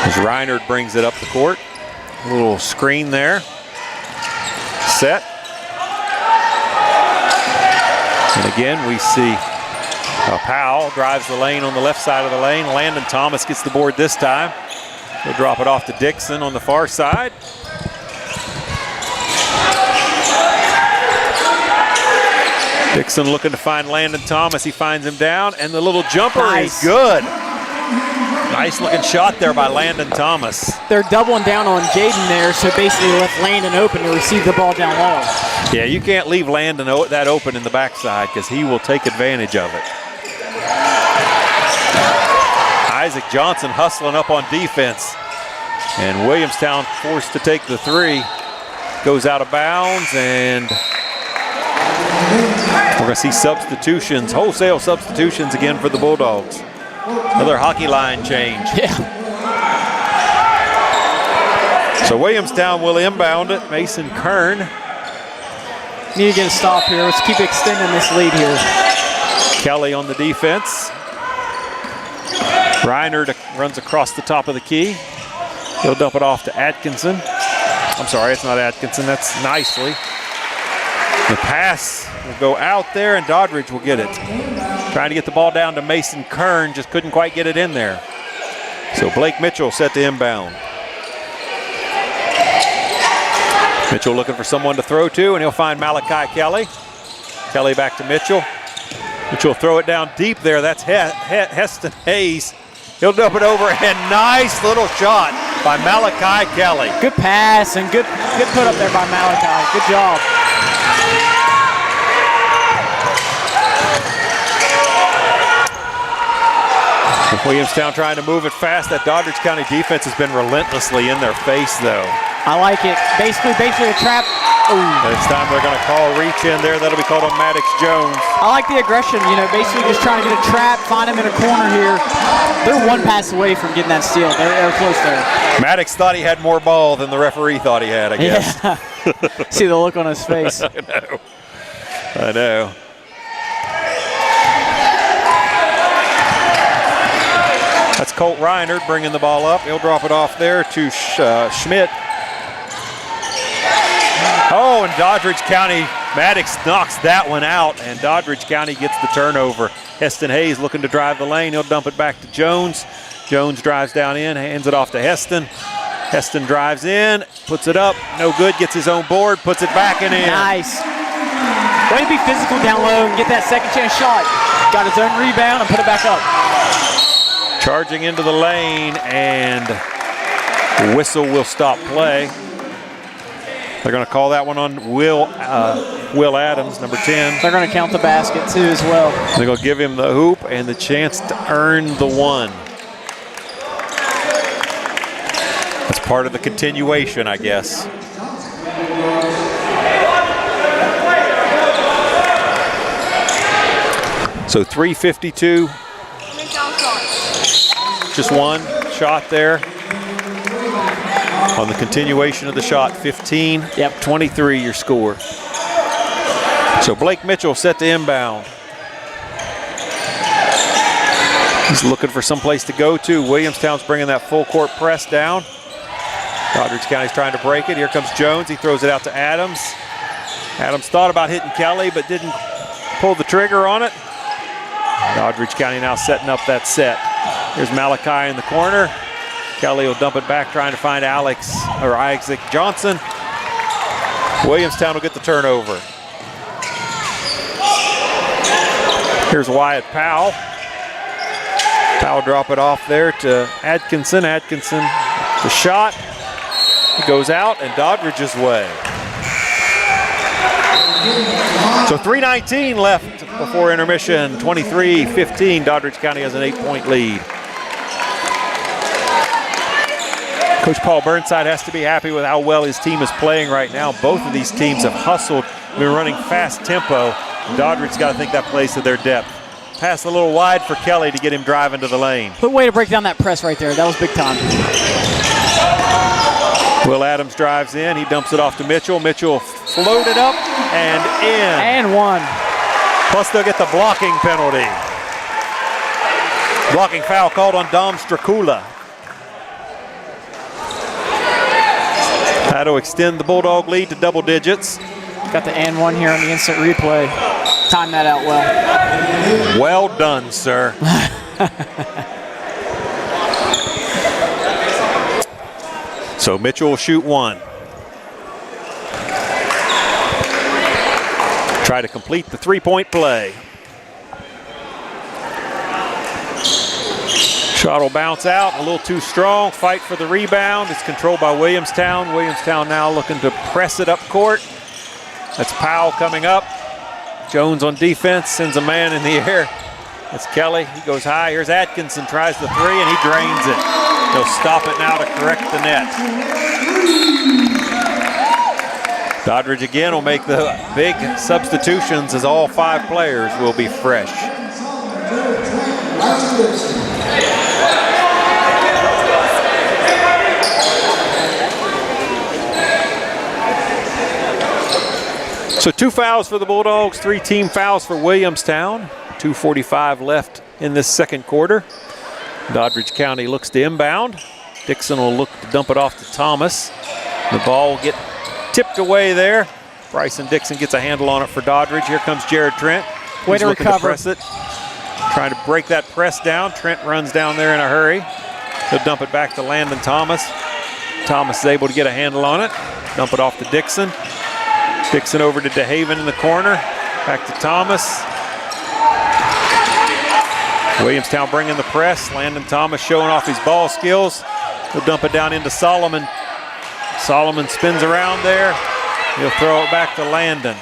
A: As Reinard brings it up the court. A little screen there. Set. And again, we see Powell drives the lane on the left side of the lane. Landon Thomas gets the board this time. He'll drop it off to Dixon on the far side. Dixon looking to find Landon Thomas. He finds him down, and the little jumper is good. Nice looking shot there by Landon Thomas.
B: They're doubling down on Jaden there, so basically left Landon open to receive the ball down low.
A: Yeah, you can't leave Landon that open in the backside because he will take advantage of it. Isaac Johnson hustling up on defense. And Williamstown forced to take the three. Goes out of bounds, and we're going to see substitutions, wholesale substitutions again for the Bulldogs. Another hockey line change.
B: Yeah.
A: So Williamstown will inbound it. Mason Kern
B: Need to get a stop here. Let's keep extending this lead here.
A: Kelly on the defense. Reiner runs across the top of the key. He'll dump it off to Atkinson. I'm sorry, it's not Atkinson. That's Nicely. The pass will go out there, and Doddridge will get it. Trying to get the ball down to Mason Kern, just couldn't quite get it in there. So Blake Mitchell set to inbound. Mitchell looking for someone to throw to, and he'll find Malachi Kelly. Kelly back to Mitchell. Mitchell will throw it down deep there. That's Heston Hayes. He'll dump it over, and nice little shot by Malachi Kelly.
B: Good pass and good put up there by Malachi. Good job.
A: Williamstown trying to move it fast. That Doddridge County defense has been relentlessly in their face, though.
B: I like it. Basically a trap. Ooh.
A: This time they're going to call reach in there. That'll be called on Maddox Jones.
B: I like the aggression, basically just trying to get a trap, find him in a corner here. They're one pass away from getting that steal. They're close there.
A: Maddox thought he had more ball than the referee thought he had, I guess.
B: Yeah. See the look on his face.
A: I know. That's Colt Reiner bringing the ball up. He'll drop it off there to Schmidt. Oh, and Doddridge County, Maddox knocks that one out, and Doddridge County gets the turnover. Heston Hayes looking to drive the lane. He'll dump it back to Jones. Jones drives down in, hands it off to Heston. Heston drives in, puts it up, no good, gets his own board, puts it back and in.
B: Nice. Way to be physical down low and get that second chance shot. Got his own rebound and put it back up.
A: Charging into the lane, and the whistle will stop play. They're going to call that one on Will Adams, number 10.
B: They're going to count the basket too as well.
A: They're going to give him the hoop and the chance to earn the one. That's part of the continuation, I guess. So 3:52. Just one shot there. On the continuation of the shot, 15-23 your score. So Blake Mitchell set to inbound. He's looking for someplace to go to. Williamstown's bringing that full court press down. Doddridge County's trying to break it. Here comes Jones. He throws it out to Adams. Adams thought about hitting Kelly, but didn't pull the trigger on it. Doddridge County now setting up that set. Here's Malachi in the corner. Kelly will dump it back, trying to find Isaac Johnson. Williamstown will get the turnover. Here's Wyatt Powell. Powell drop it off there to Atkinson. Atkinson, the shot. It goes out and Doddridge's way. So 3:19 left before intermission. 23-15. Doddridge County has an 8-point lead. Coach Paul Burnside has to be happy with how well his team is playing right now. Both of these teams have hustled, been running fast tempo. Doddridge's got to think that plays to their depth. Pass a little wide for Kelly to get him driving to the lane.
B: Good way to break down that press right there. That was big time.
A: Will Adams drives in. He dumps it off to Mitchell. Mitchell floated up and in.
B: And one.
A: Plus they'll get the blocking penalty. Blocking foul called on Dom Stracula. That'll extend the Bulldog lead to double digits.
B: Got the and one here on the instant replay. Timed that out well.
A: Well done, sir. So Mitchell will shoot one. Try to complete the three-point play. Shot will bounce out, a little too strong. Fight for the rebound. It's controlled by Williamstown. Williamstown now looking to press it up court. That's Powell coming up. Jones on defense, sends a man in the air. That's Kelly. He goes high. Here's Atkinson, tries the three, and he drains it. He'll stop it now to correct the net. Doddridge again will make the big substitutions as all 5 players will be fresh. So 2 fouls for the Bulldogs, 3 team fouls for Williamstown. 2:45 left in this second quarter. Doddridge County looks to inbound. Dixon will look to dump it off to Thomas. The ball will get tipped away there. Bryson Dixon gets a handle on it for Doddridge. Here comes Jared Trent.
B: Way to recover.
A: To press it. Trying to break that press down. Trent runs down there in a hurry. He'll dump it back to Landon Thomas. Thomas is able to get a handle on it. Dump it off to Dixon. Dixon over to DeHaven in the corner. Back to Thomas. Williamstown bringing the press. Landon Thomas showing off his ball skills. He'll dump it down into Solomon. Solomon spins around there. He'll throw it back to Landon.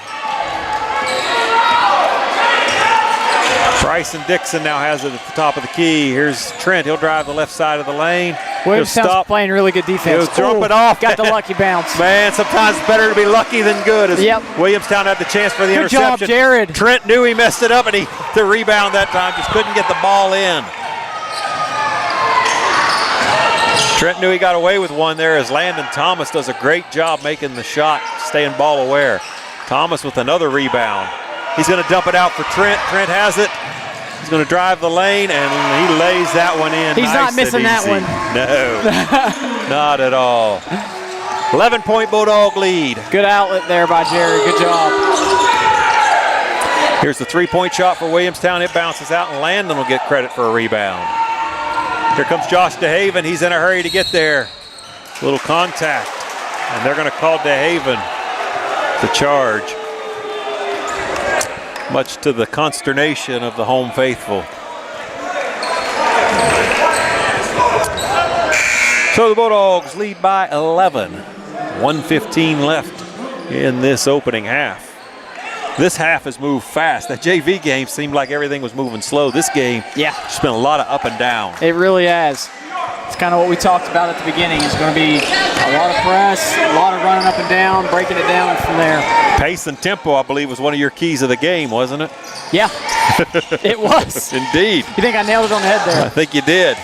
A: Bryson Dixon now has it at the top of the key. Here's Trent. He'll drive the left side of the lane.
B: Williamstown's playing really good defense.
A: He'll drop it off.
B: Got the lucky bounce.
A: Man, sometimes it's better to be lucky than good. As Williamstown had the chance for the interception.
B: Good job, Jared.
A: Trent knew he messed it up, and the rebound that time just couldn't get the ball in. Trent knew he got away with one there as Landon Thomas does a great job making the shot, staying ball aware. Thomas with another rebound. He's going to dump it out for Trent. Trent has it. He's going to drive the lane, and he lays that one in.
B: He's not missing that one.
A: No, not at all. 11-point Bulldog lead.
B: Good outlet there by Jerry. Good job.
A: Here's the three-point shot for Williamstown. It bounces out, and Landon will get credit for a rebound. Here comes Josh DeHaven. He's in a hurry to get there. Little contact, and they're going to call DeHaven the charge, much to the consternation of the home faithful. So the Bulldogs lead by 11. 1:15 left in this opening half. This half has moved fast. That JV game seemed like everything was moving slow. This game, just been a lot of up and down.
B: It really has. It's kind of what we talked about at the beginning. It's going to be a lot of press, a lot of running up and down, breaking it down from there.
A: Pace and tempo, I believe, was one of your keys of the game, wasn't it?
B: Yeah, it was.
A: Indeed.
B: You think I nailed it on the head there?
A: I think you did.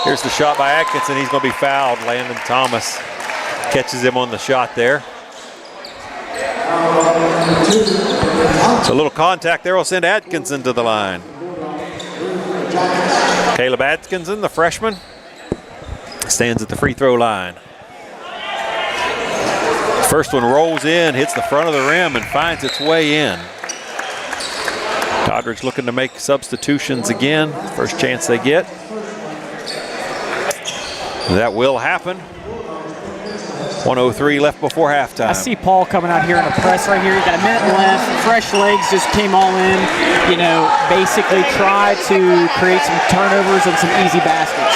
A: Here's the shot by Atkinson. He's going to be fouled. Landon Thomas catches him on the shot there. So a little contact there will send Atkinson to the line. Caleb Atkinson, the freshman, stands at the free throw line. First one rolls in, hits the front of the rim, and finds its way in. Doddridge looking to make substitutions again. First chance they get. That will happen. 1:03 left before halftime.
B: I see Paul coming out here in a press right here. You got a minute left. Fresh legs just came all in. You know, basically try to create some turnovers and some easy baskets.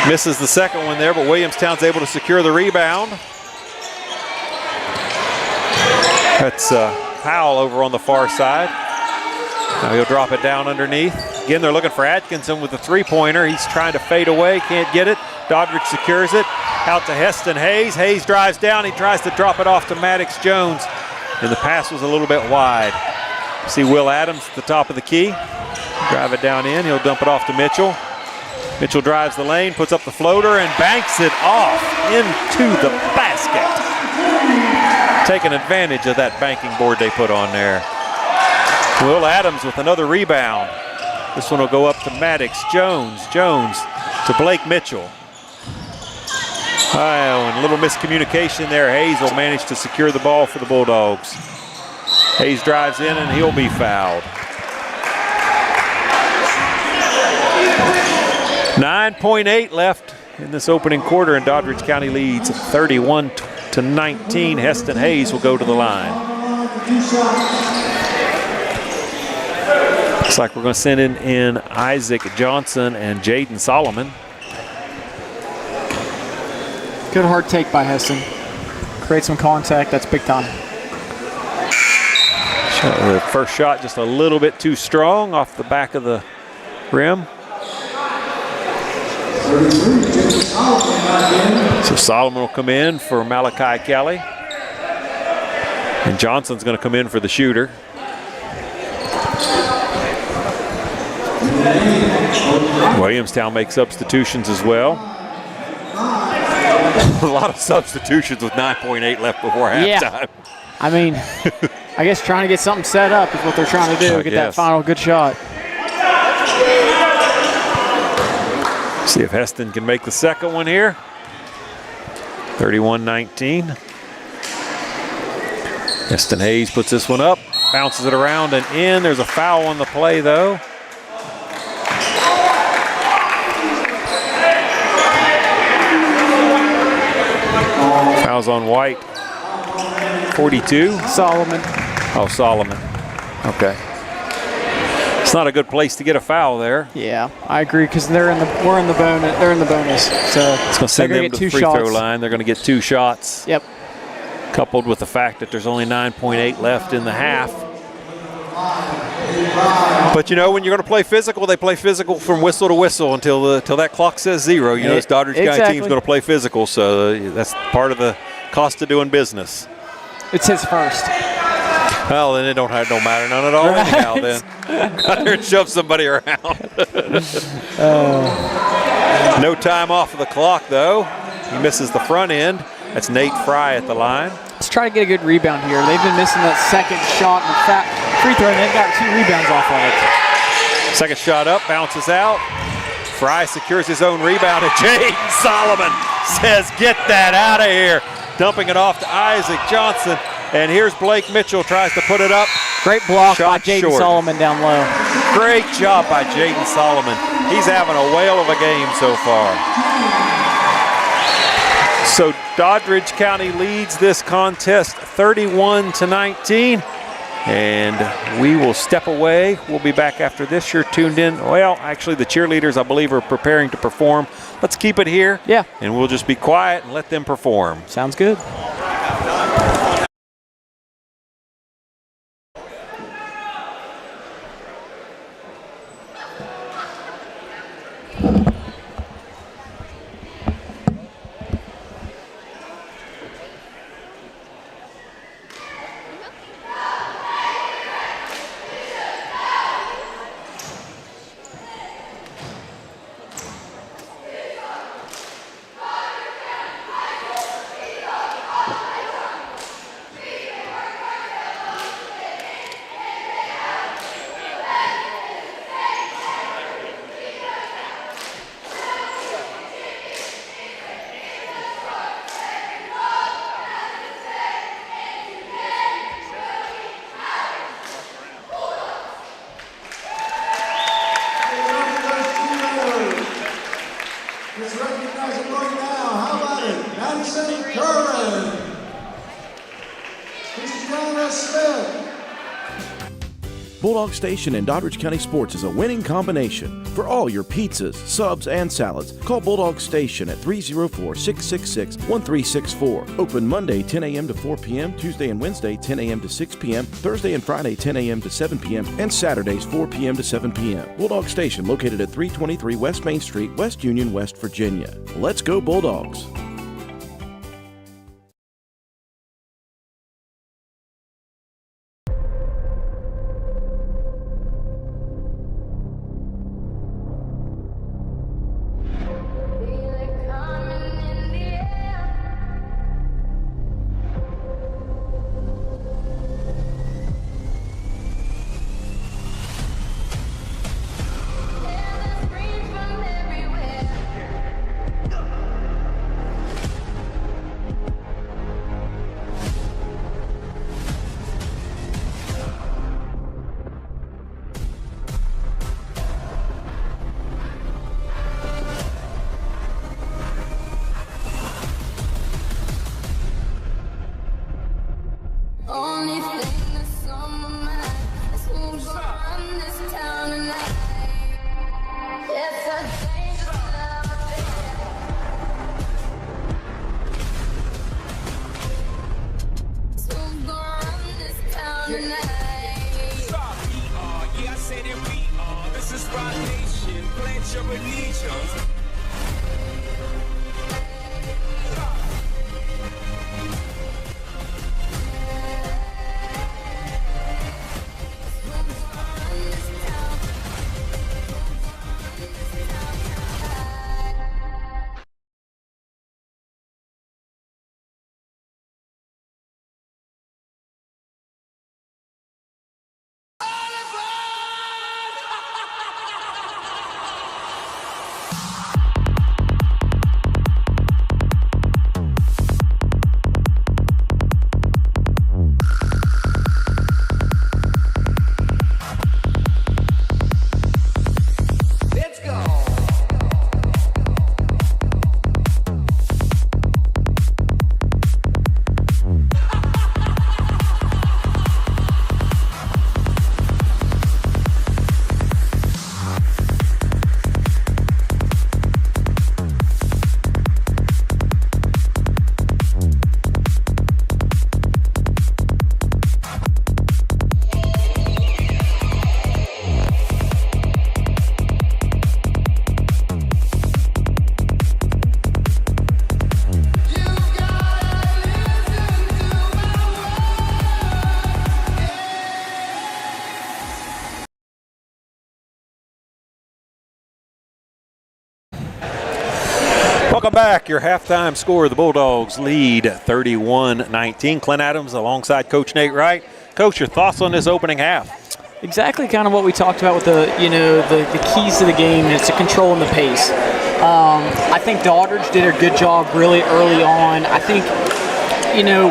A: Misses the second one there, but Williamstown's able to secure the rebound. That's Powell over on the far side. Now he'll drop it down underneath. Again, they're looking for Atkinson with the three-pointer. He's trying to fade away, can't get it. Doddridge secures it. Out to Heston Hayes. Hayes drives down. He tries to drop it off to Maddox Jones, and the pass was a little bit wide. See Will Adams at the top of the key. Drive it down in. He'll dump it off to Mitchell. Mitchell drives the lane, puts up the floater, and banks it off into the basket. Taking advantage of that banking board they put on there. Will Adams with another rebound. This one will go up to Maddox Jones. Jones to Blake Mitchell. Oh, and a little miscommunication there. Hayes will manage to secure the ball for the Bulldogs. Hayes drives in, and he'll be fouled. 9.8 left in this opening quarter, and Doddridge County leads 31-19. Heston Hayes will go to the line. Looks like we're going to send in Isaac Johnson and Jaden Solomon.
B: Good hard take by Heston. Create some contact. That's big time.
A: The first shot just a little bit too strong off the back of the rim. So Solomon will come in for Malachi Kelly. And Johnson's going to come in for the shooter. Williamstown makes substitutions as well. A lot of substitutions with 9.8 left before halftime.
B: Yeah. I mean, I guess trying to get something set up is what they're trying to do. Get that final good shot.
A: See if Heston can make the second one here. 31-19. Heston Hayes puts this one up, bounces it around and in. There's a foul on the play, though. Fouls on White. 42.
B: Solomon.
A: Oh, Solomon. Okay. It's not a good place to get a foul there.
B: Yeah, I agree because we're in the bonus. They're in the bonus, so
A: it's going to send them to the free throw line. They're going to get 2 shots.
B: Yep.
A: Coupled with the fact that there's only 9.8 left in the half. But you know, when you're going to play physical, they play physical from whistle to whistle until that clock says 0. You know, this Doddridge County team's going to play physical, so that's part of the cost of doing business.
B: It's his first.
A: Well, then it don't matter none at all anyhow then. Out there and shove somebody around. No time off of the clock, though. He misses the front end. That's Nate Fry at the line.
B: Let's try to get a good rebound here. They've been missing that second shot and the free throw, and they've got 2 rebounds off of it.
A: Second shot up, bounces out. Fry secures his own rebound, and Jaden Solomon says, "Get that out of here." Dumping it off to Isaac Johnson. And here's Blake Mitchell, tries to put it up.
B: Great block by Jaden Solomon down low.
A: Great job by Jaden Solomon. He's having a whale of a game so far. So Doddridge County leads this contest 31-19. And we will step away. We'll be back after this. You're tuned in. Well, actually, the cheerleaders, I believe, are preparing to perform. Let's keep it here.
B: Yeah.
A: And we'll just be quiet and let them perform.
B: Sounds good.
F: Let's recognize him right now. How about it? Madison Curran. Christiana Smith.
E: Bulldog Station and Doddridge County Sports is a winning combination. For all your pizzas, subs, and salads, call Bulldog Station at 304-666-1364. Open Monday 10 a.m. to 4 p.m., Tuesday and Wednesday 10 a.m. to 6 p.m., Thursday and Friday 10 a.m. to 7 p.m., and Saturdays 4 p.m. to 7 p.m. Bulldog Station located at 323 West Main Street, West Union, West Virginia. Let's go Bulldogs!
C: Only thing that's on my mind is who's gonna run this town tonight. It's a dangerous love affair. Who's gonna run this town tonight?
G: Yeah, I say that we are. This is Rock Nation. Pledge your allegiance.
A: Welcome back. Your halftime score, the Bulldogs lead 31-19. Clint Adams alongside Coach Nate Wright. Coach, your thoughts on this opening half?
B: Exactly kind of what we talked about with the keys to the game. It's the control and the pace. I think Doddridge did a good job really early on. I think,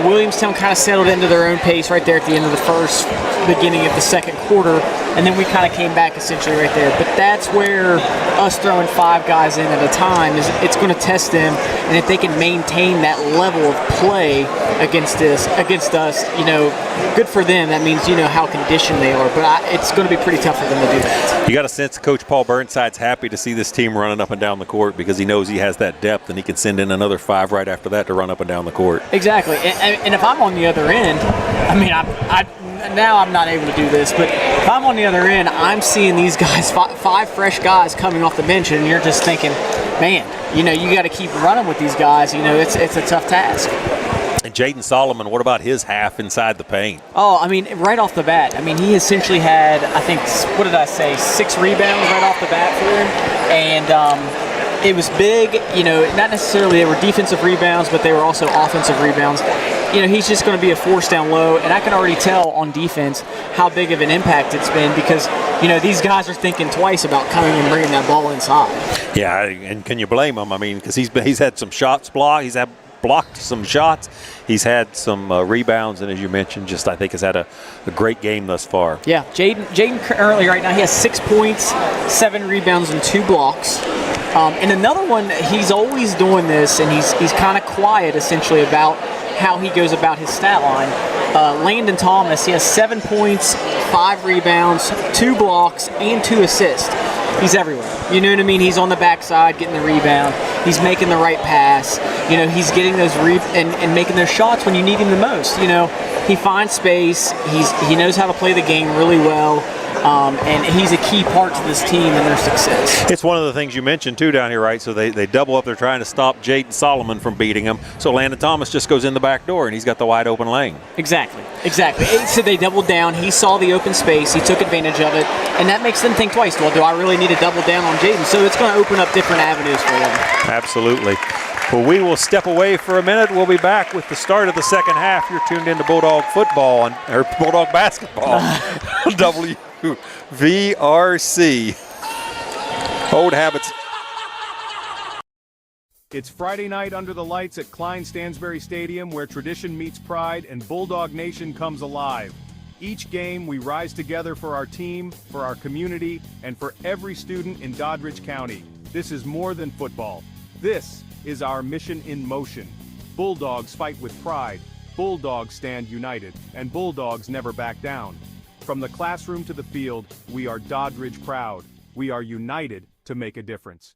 B: Williamstown kind of settled into their own pace right there at the end of the first, beginning of the second quarter, and then we kind of came back essentially right there. But that's where us throwing 5 guys in at a time it's going to test them, and if they can maintain that level of play against us, good for them. That means how conditioned they are, but it's going to be pretty tough for them to do that.
A: You got a sense Coach Paul Burnside's happy to see this team running up and down the court because he knows he has that depth, and he can send in another 5 right after that to run up and down the court.
B: Exactly, and if I'm on the other end, now I'm not able to do this, but if I'm on the other end, I'm seeing these guys, 5 fresh guys coming off the bench, and you're just thinking, man, you got to keep running with these guys. It's a tough task.
A: And Jaden Solomon, what about his half inside the paint?
B: Oh, right off the bat. He essentially had, 6 rebounds right off the bat for him, and it was big. Not necessarily they were defensive rebounds, but they were also offensive rebounds. He's just going to be a force down low, and I can already tell on defense how big of an impact it's been because, these guys are thinking twice about coming and bringing that ball inside.
A: Yeah, and can you blame him? Because he's had some shots blocked. He's blocked some shots. He's had some rebounds, and as you mentioned, I think has had a great game thus far.
B: Yeah, Jaden currently right now he has 6 points, 7 rebounds, and 2 blocks. And another one, he's always doing this, and he's kind of quiet essentially about how he goes about his stat line. Landon Thomas, he has 7 points, 5 rebounds, 2 blocks, and 2 assists. He's everywhere. You know what I mean? He's on the backside getting the rebound. He's making the right pass. He's getting those and making those shots when you need him the most. He finds space. He knows how to play the game really well. And he's a key part to this team and their success.
A: It's one of the things you mentioned, too, down here, right? So they double up. They're trying to stop Jaden Solomon from beating him. So Landon Thomas just goes in the back door, and he's got the wide open lane.
B: Exactly. So they doubled down. He saw the open space. He took advantage of it. And that makes them think twice. Well, do I really need to double down on Jaden? So it's going to open up different avenues for them.
A: Absolutely. Well, we will step away for a minute. We'll be back with the start of the second half. You're tuned into Bulldog football or Bulldog basketball. WVRC. Old habits.
H: It's Friday night under the lights at Klein Stansberry Stadium, where tradition meets pride and Bulldog Nation comes alive. Each game, we rise together for our team, for our community, and for every student in Doddridge County. This is more than football. This is our mission in motion. Bulldogs fight with pride, Bulldogs stand united, and Bulldogs never back down. From the classroom to the field, we are Doddridge proud. We are united to make a difference.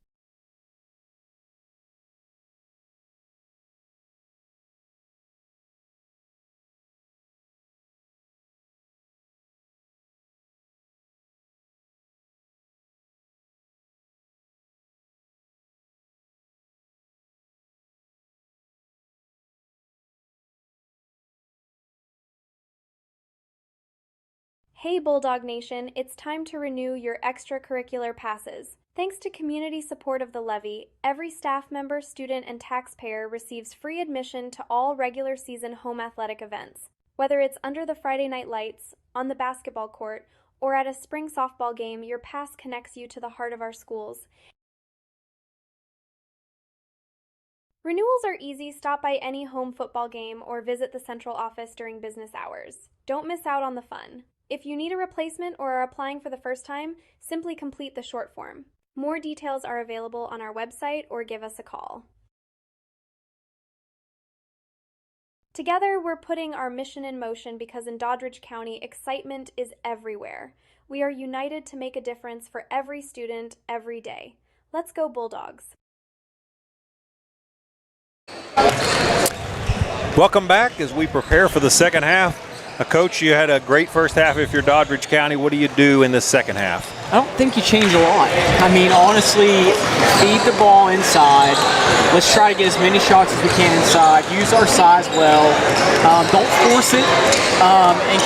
I: Hey Bulldog Nation, it's time to renew your extracurricular passes. Thanks to community support of the levy, every staff member, student, and taxpayer receives free admission to all regular season home athletic events. Whether it's under the Friday night lights, on the basketball court, or at a spring softball game, your pass connects you to the heart of our schools. Renewals are easy. Stop by any home football game or visit the central office during business hours. Don't miss out on the fun. If you need a replacement or are applying for the first time, simply complete the short form. More details are available on our website or give us a call. Together, we're putting our mission in motion because in Doddridge County, excitement is everywhere. We are united to make a difference for every student, every day. Let's go Bulldogs.
A: Welcome back as we prepare for the second half. Coach, you had a great first half. If you're Doddridge County, what do you do in this second half?
B: I don't think you change a lot. Honestly, feed the ball inside. Let's try to get as many shots as we can inside. Use our size well. Don't force it, and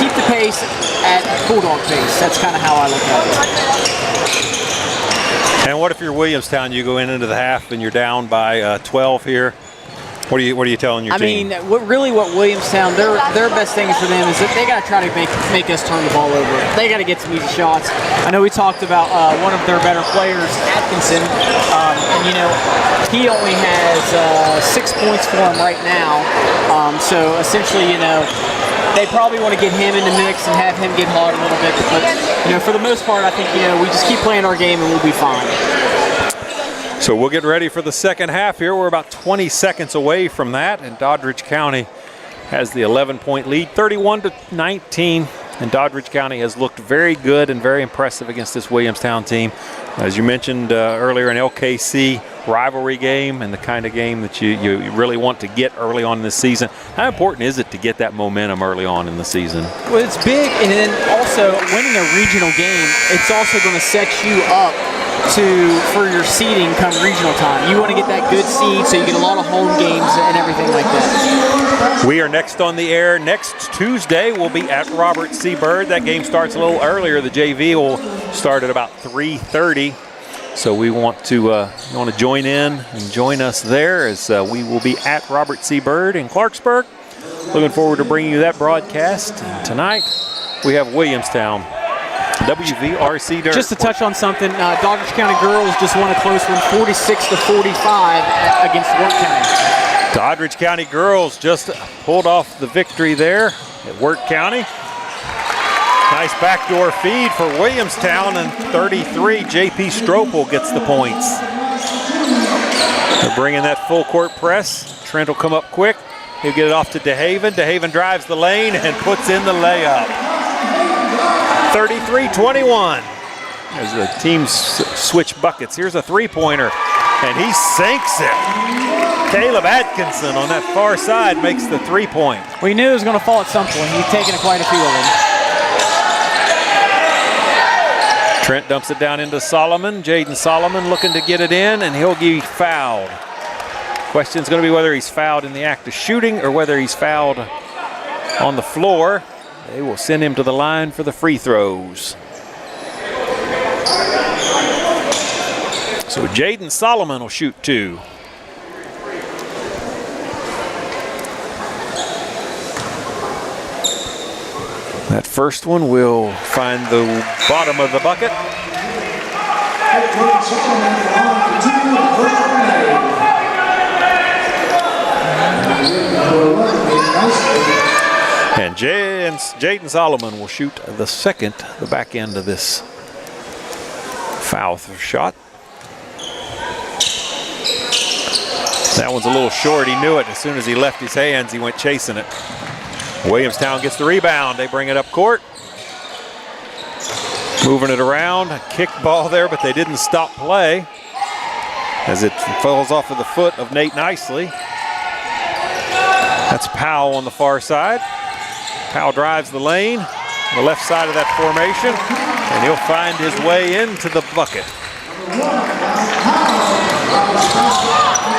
B: keep the pace at Bulldog pace. That's kind of how I look at it.
A: And what if you're Williamstown, you go into the half and you're down by 12 here? What are you telling your team?
B: I mean, what Williamstown, their best thing for them is that they got to try to make us turn the ball over. They got to get some easy shots. I know we talked about one of their better players, Atkinson, and you know he only has 6 points for him right now. So essentially, you know, they probably want to get him in the mix and have him get hard a little bit. But you know, for the most part, I think, you know, we just keep playing our game and we'll be fine.
A: So we'll get ready for the second half here. We're about 20 seconds away from that, and Doddridge County has the 11-point lead, 31-19. And Doddridge County has looked very good and very impressive against this Williamstown team. As you mentioned earlier, an LKC rivalry game and the kind of game that you really want to get early on in the season. How important is it to get that momentum early on in the season?
B: Well, it's big, and then also winning a regional game, it's also going to set you up for your seeding come regional time. You want to get that good seed so you get a lot of home games and everything like that.
A: We are next on the air next Tuesday. We'll be at Robert C. Byrd. That game starts a little earlier. The JV will start at about 3:30. So we want to join in and join us there as we will be at Robert C. Byrd in Clarksburg. Looking forward to bringing you that broadcast. And tonight we have Williamstown. WVRC Dirt.
B: Just to touch on something, Doddridge County girls just won a close one, 46-45 against Wirt County.
A: Doddridge County girls just pulled off the victory there at Wirt County. Nice backdoor feed for Williamstown, and 33, JP Stropel gets the points. They're bringing that full court press. Trent will come up quick. He'll get it off to DeHaven. DeHaven drives the lane and puts in the layup. 33-21 as the teams switch buckets. Here's a three-pointer, and he sinks it. Caleb Atkinson on that far side makes the three-point.
B: We knew it was going to fall at some point. He's taken quite a few of them.
A: Trent dumps it down into Solomon. Jaden Solomon looking to get it in, and he'll be fouled. Question's going to be whether he's fouled in the act of shooting or whether he's fouled on the floor. They will send him to the line for the free throws. So Jaden Solomon will shoot two. That first one will find the bottom of the bucket. And Jaden Solomon will shoot the back end of this foul shot. That one's a little short. He knew it. As soon as he left his hands, he went chasing it. Williamstown gets the rebound. They bring it up court. Moving it around. A kick ball there, but they didn't stop play as it falls off of the foot of Nate Nicely. That's Powell on the far side. Powell drives the lane, the left side of that formation, and he'll find his way into the bucket.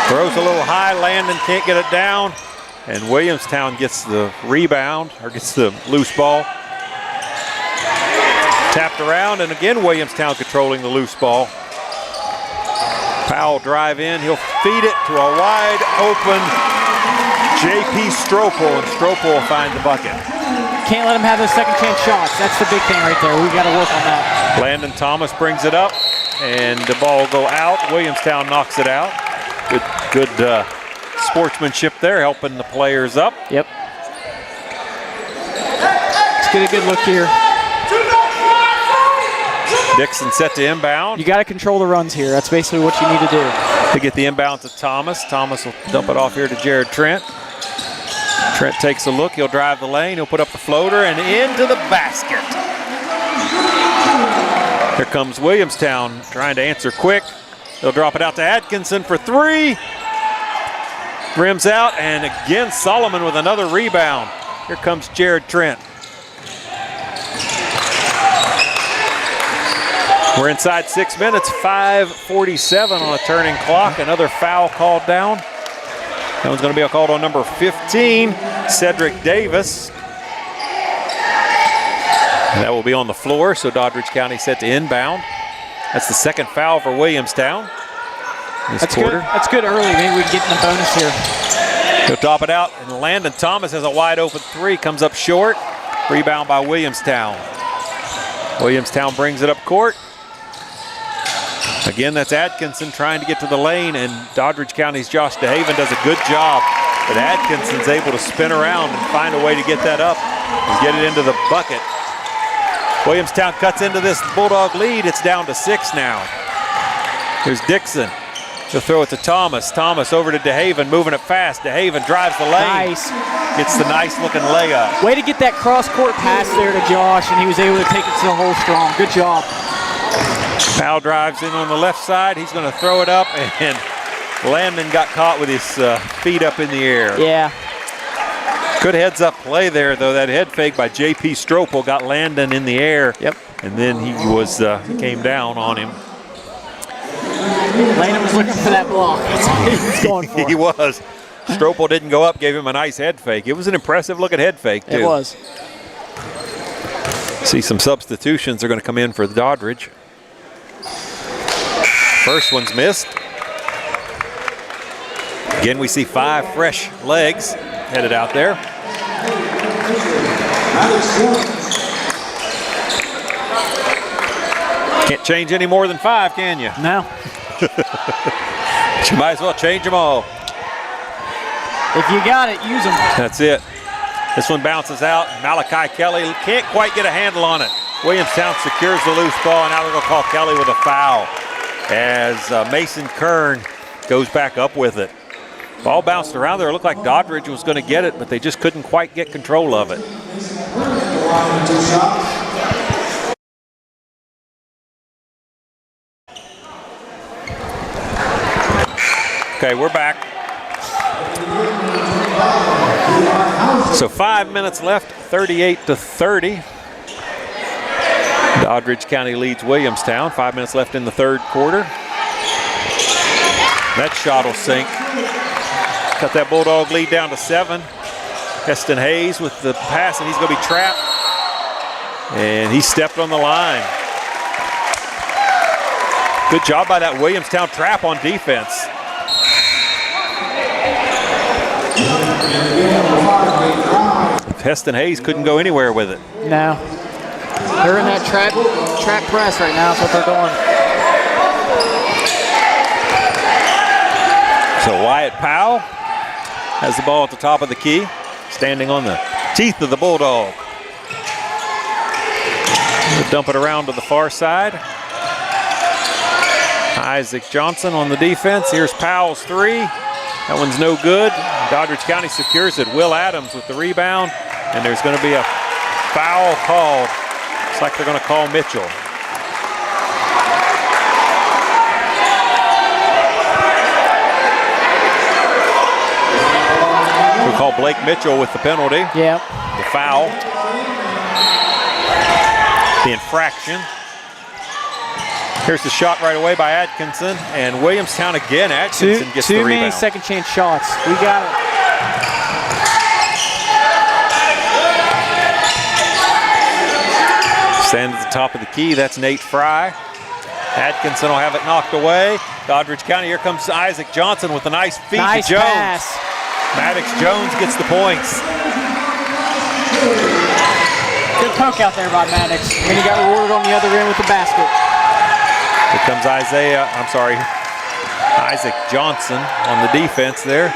A: Throws a little high, Landon can't get it down, and Williamstown gets the rebound, or gets the loose ball. Tapped around, and again Williamstown controlling the loose ball. Powell drive in, he'll feed it to a wide open JP Stropel, and Stropel will find the bucket.
B: Can't let him have those second chance shots. That's the big thing right there. We've got to work on that.
A: Landon Thomas brings it up, and the ball will go out. Williamstown knocks it out. Good sportsmanship there, helping the players up.
B: Yep. Let's get a good look here.
A: Dixon set to inbound.
B: You got to control the runs here. That's basically what you need to do.
A: To get the inbound to Thomas. Thomas will dump it off here to Jared Trent. Trent takes a look. He'll drive the lane. He'll put up the floater and into the basket. Here comes Williamstown trying to answer quick. They'll drop it out to Atkinson for three. Rims out, and again Solomon with another rebound. Here comes Jared Trent. We're inside 6 minutes, 5:47 on a turning clock. Another foul called down. That one's going to be a call on number 15, Cedric Davis. And that will be on the floor, so Doddridge County set to inbound. That's the second foul for Williamstown this quarter.
B: Good. That's good early. Maybe we can get in the bonus here.
A: He'll top it out, and Landon Thomas has a wide open three, comes up short. Rebound by Williamstown. Williamstown brings it up court. Again, that's Atkinson trying to get to the lane, and Doddridge County's Josh DeHaven does a good job, but Atkinson's able to spin around and find a way to get that up and get it into the bucket. Williamstown cuts into this Bulldog lead. It's down to 6 now. Here's Dixon. He'll throw it to Thomas. Thomas over to DeHaven, moving it fast. DeHaven drives the lane.
B: Nice.
A: Gets the nice-looking layup.
B: Way to get that cross-court pass there to Josh, and he was able to take it to the hole strong. Good job.
A: Powell drives in on the left side. He's going to throw it up, and Landon got caught with his feet up in the air.
B: Yeah.
A: Good heads-up play there, though. That head fake by J.P. Stropel got Landon in the air.
B: Yep.
A: And then he came down on him.
B: Landon was looking for that block. That's what he was going for.
A: He was. Stropel didn't go up, gave him a nice head fake. It was an impressive-looking head fake, too.
B: It was.
A: See some substitutions are going to come in for Doddridge. First one's missed. Again, we see 5 fresh legs headed out there. Can't change any more than 5, can you?
B: No.
A: You might as well change them all.
B: If you got it, use them.
A: That's it. This one bounces out. Malachi Kelly can't quite get a handle on it. Williamstown secures the loose ball, and now they're going to call Kelly with a foul as Mason Kern goes back up with it. Ball bounced around there. It looked like Doddridge was going to get it, but they just couldn't quite get control of it. Okay, we're back. So 5 minutes left, 38-30. Doddridge County leads Williamstown. 5 minutes left in the third quarter. That shot will sink. Cut that Bulldog lead down to 7. Heston Hayes with the pass, and he's going to be trapped. And he stepped on the line. Good job by that Williamstown trap on defense. Heston Hayes couldn't go anywhere with it.
B: No. They're in that trap press right now. That's what they're doing.
A: So Wyatt Powell has the ball at the top of the key, standing on the teeth of the Bulldog. We'll dump it around to the far side. Isaac Johnson on the defense. Here's Powell's three. That one's no good. Doddridge County secures it. Will Adams with the rebound. And there's going to be a foul called. Looks like they're going to call Mitchell. We'll call Blake Mitchell with the penalty.
B: Yeah.
A: The foul. The infraction. Here's the shot right away by Atkinson, and Williamstown again. Atkinson gets the rebound.
B: Too many second chance shots. We got it.
A: Standing at the top of the key, that's Nate Fry. Atkinson will have it knocked away. Doddridge County, here comes Isaac Johnson with a nice feed to Jones.
B: Pass.
A: Maddox Jones gets the points.
B: Good poke out there by Maddox. And he got rewarded on the other end with the basket.
A: Here comes Isaac Johnson on the defense there,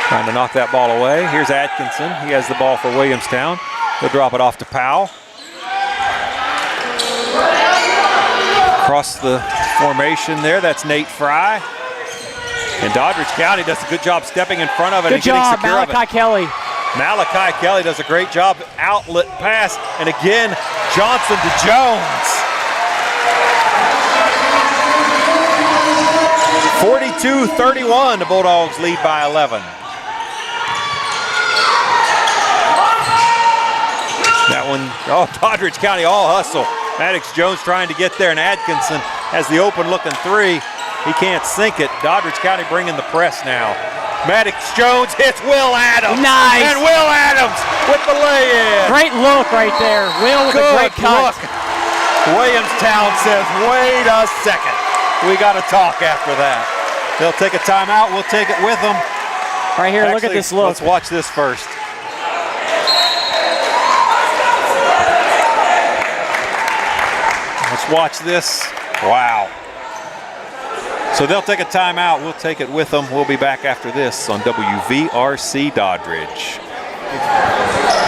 A: trying to knock that ball away. Here's Atkinson. He has the ball for Williamstown. He'll drop it off to Powell. Across the formation there, that's Nate Fry. And Doddridge County does a good job stepping in front of it and getting secure of it.
B: Malachi Kelly.
A: Malachi Kelly does a great job. Outlet pass. And again, Johnson to Jones. 42-31, the Bulldogs lead by 11. That one, Doddridge County all hustle. Maddox Jones trying to get there, and Atkinson has the open-looking three. He can't sink it. Doddridge County bringing the press now. Maddox Jones hits Will Adams.
B: Nice.
A: And Will Adams with the lay-in.
B: Great look right there. Will with a great cut.
A: Look. Williamstown says, wait a second. We got to talk after that. They'll take a timeout. We'll take it with them.
B: Right here, look at this look.
A: Let's watch this first. Let's watch this. Wow. So they'll take a timeout. We'll take it with them. We'll be back after this on WVRC Doddridge.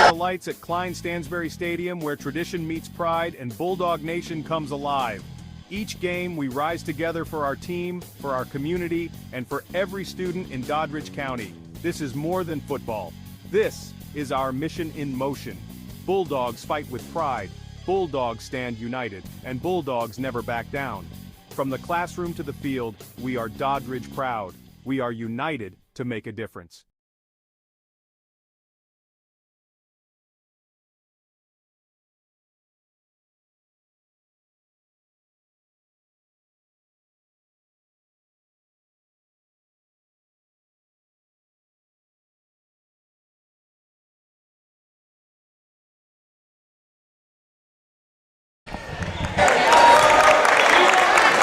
H: The lights at Klein Stansberry Stadium, where tradition meets pride and Bulldog Nation comes alive. Each game, we rise together for our team, for our community, and for every student in Doddridge County. This is more than football. This is our mission in motion. Bulldogs fight with pride. Bulldogs stand united, and Bulldogs never back down. From the classroom to the field, we are Doddridge proud. We are united to make a difference.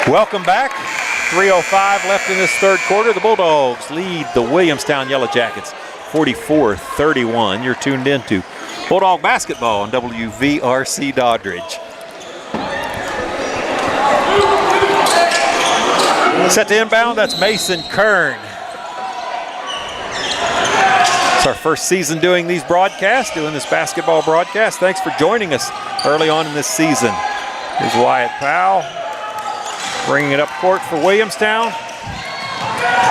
A: Welcome back. 3:05 left in this third quarter. The Bulldogs lead the Williamstown Yellow Jackets 44-31. You're tuned into Bulldog Basketball on WVRC Doddridge. Set to inbound, that's Mason Kern. It's our first season doing these broadcasts, doing this basketball broadcast. Thanks for joining us early on in this season. Here's Wyatt Powell. Bringing it up court for Williamstown.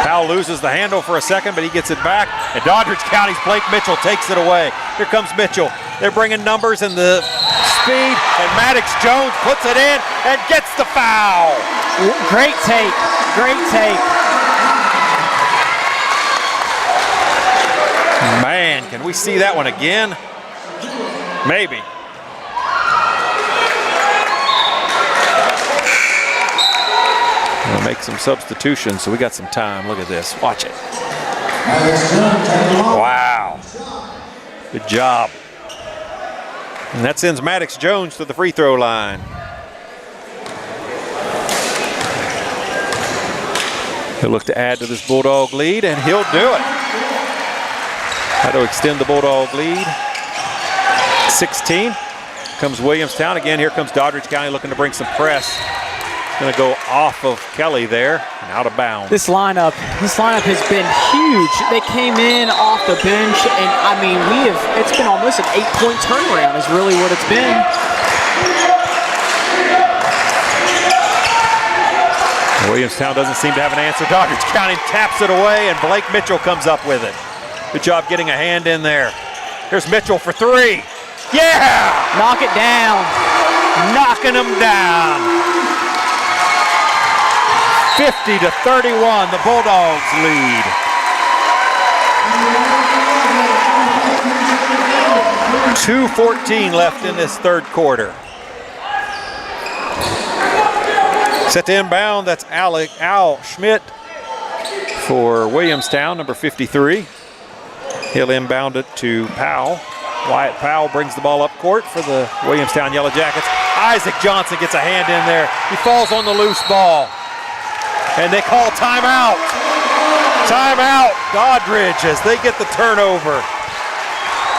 A: Powell loses the handle for a second, but he gets it back. And Doddridge County's Blake Mitchell takes it away. Here comes Mitchell. They're bringing numbers and the speed, and Maddox Jones puts it in and gets the foul.
B: Great take. Great take.
A: Man, can we see that one again? Maybe. We'll make some substitutions, so we got some time. Look at this. Watch it. Wow. Good job. And that sends Maddox Jones to the free throw line. He'll look to add to this Bulldog lead, and he'll do it. How to extend the Bulldog lead. 16 comes Williamstown. Again, here comes Doddridge County looking to bring some press. Going to go off of Kelly there and out of bounds.
B: This lineup has been huge. They came in off the bench, and I mean, it's been almost an 8-point turnaround is really what it's been.
A: Williamstown doesn't seem to have an answer. Doddridge County taps it away, and Blake Mitchell comes up with it. Good job getting a hand in there. Here's Mitchell for three. Yeah!
B: Knock it down.
A: Knocking them down. 50-31, the Bulldogs lead. .2:14 left in this third quarter. Set to inbound, that's Al Schmidt for Williamstown, number 53. He'll inbound it to Powell. Wyatt Powell brings the ball up court for the Williamstown Yellow Jackets. Isaac Johnson gets a hand in there. He falls on the loose ball. And they call timeout. Timeout, Doddridge, as they get the turnover.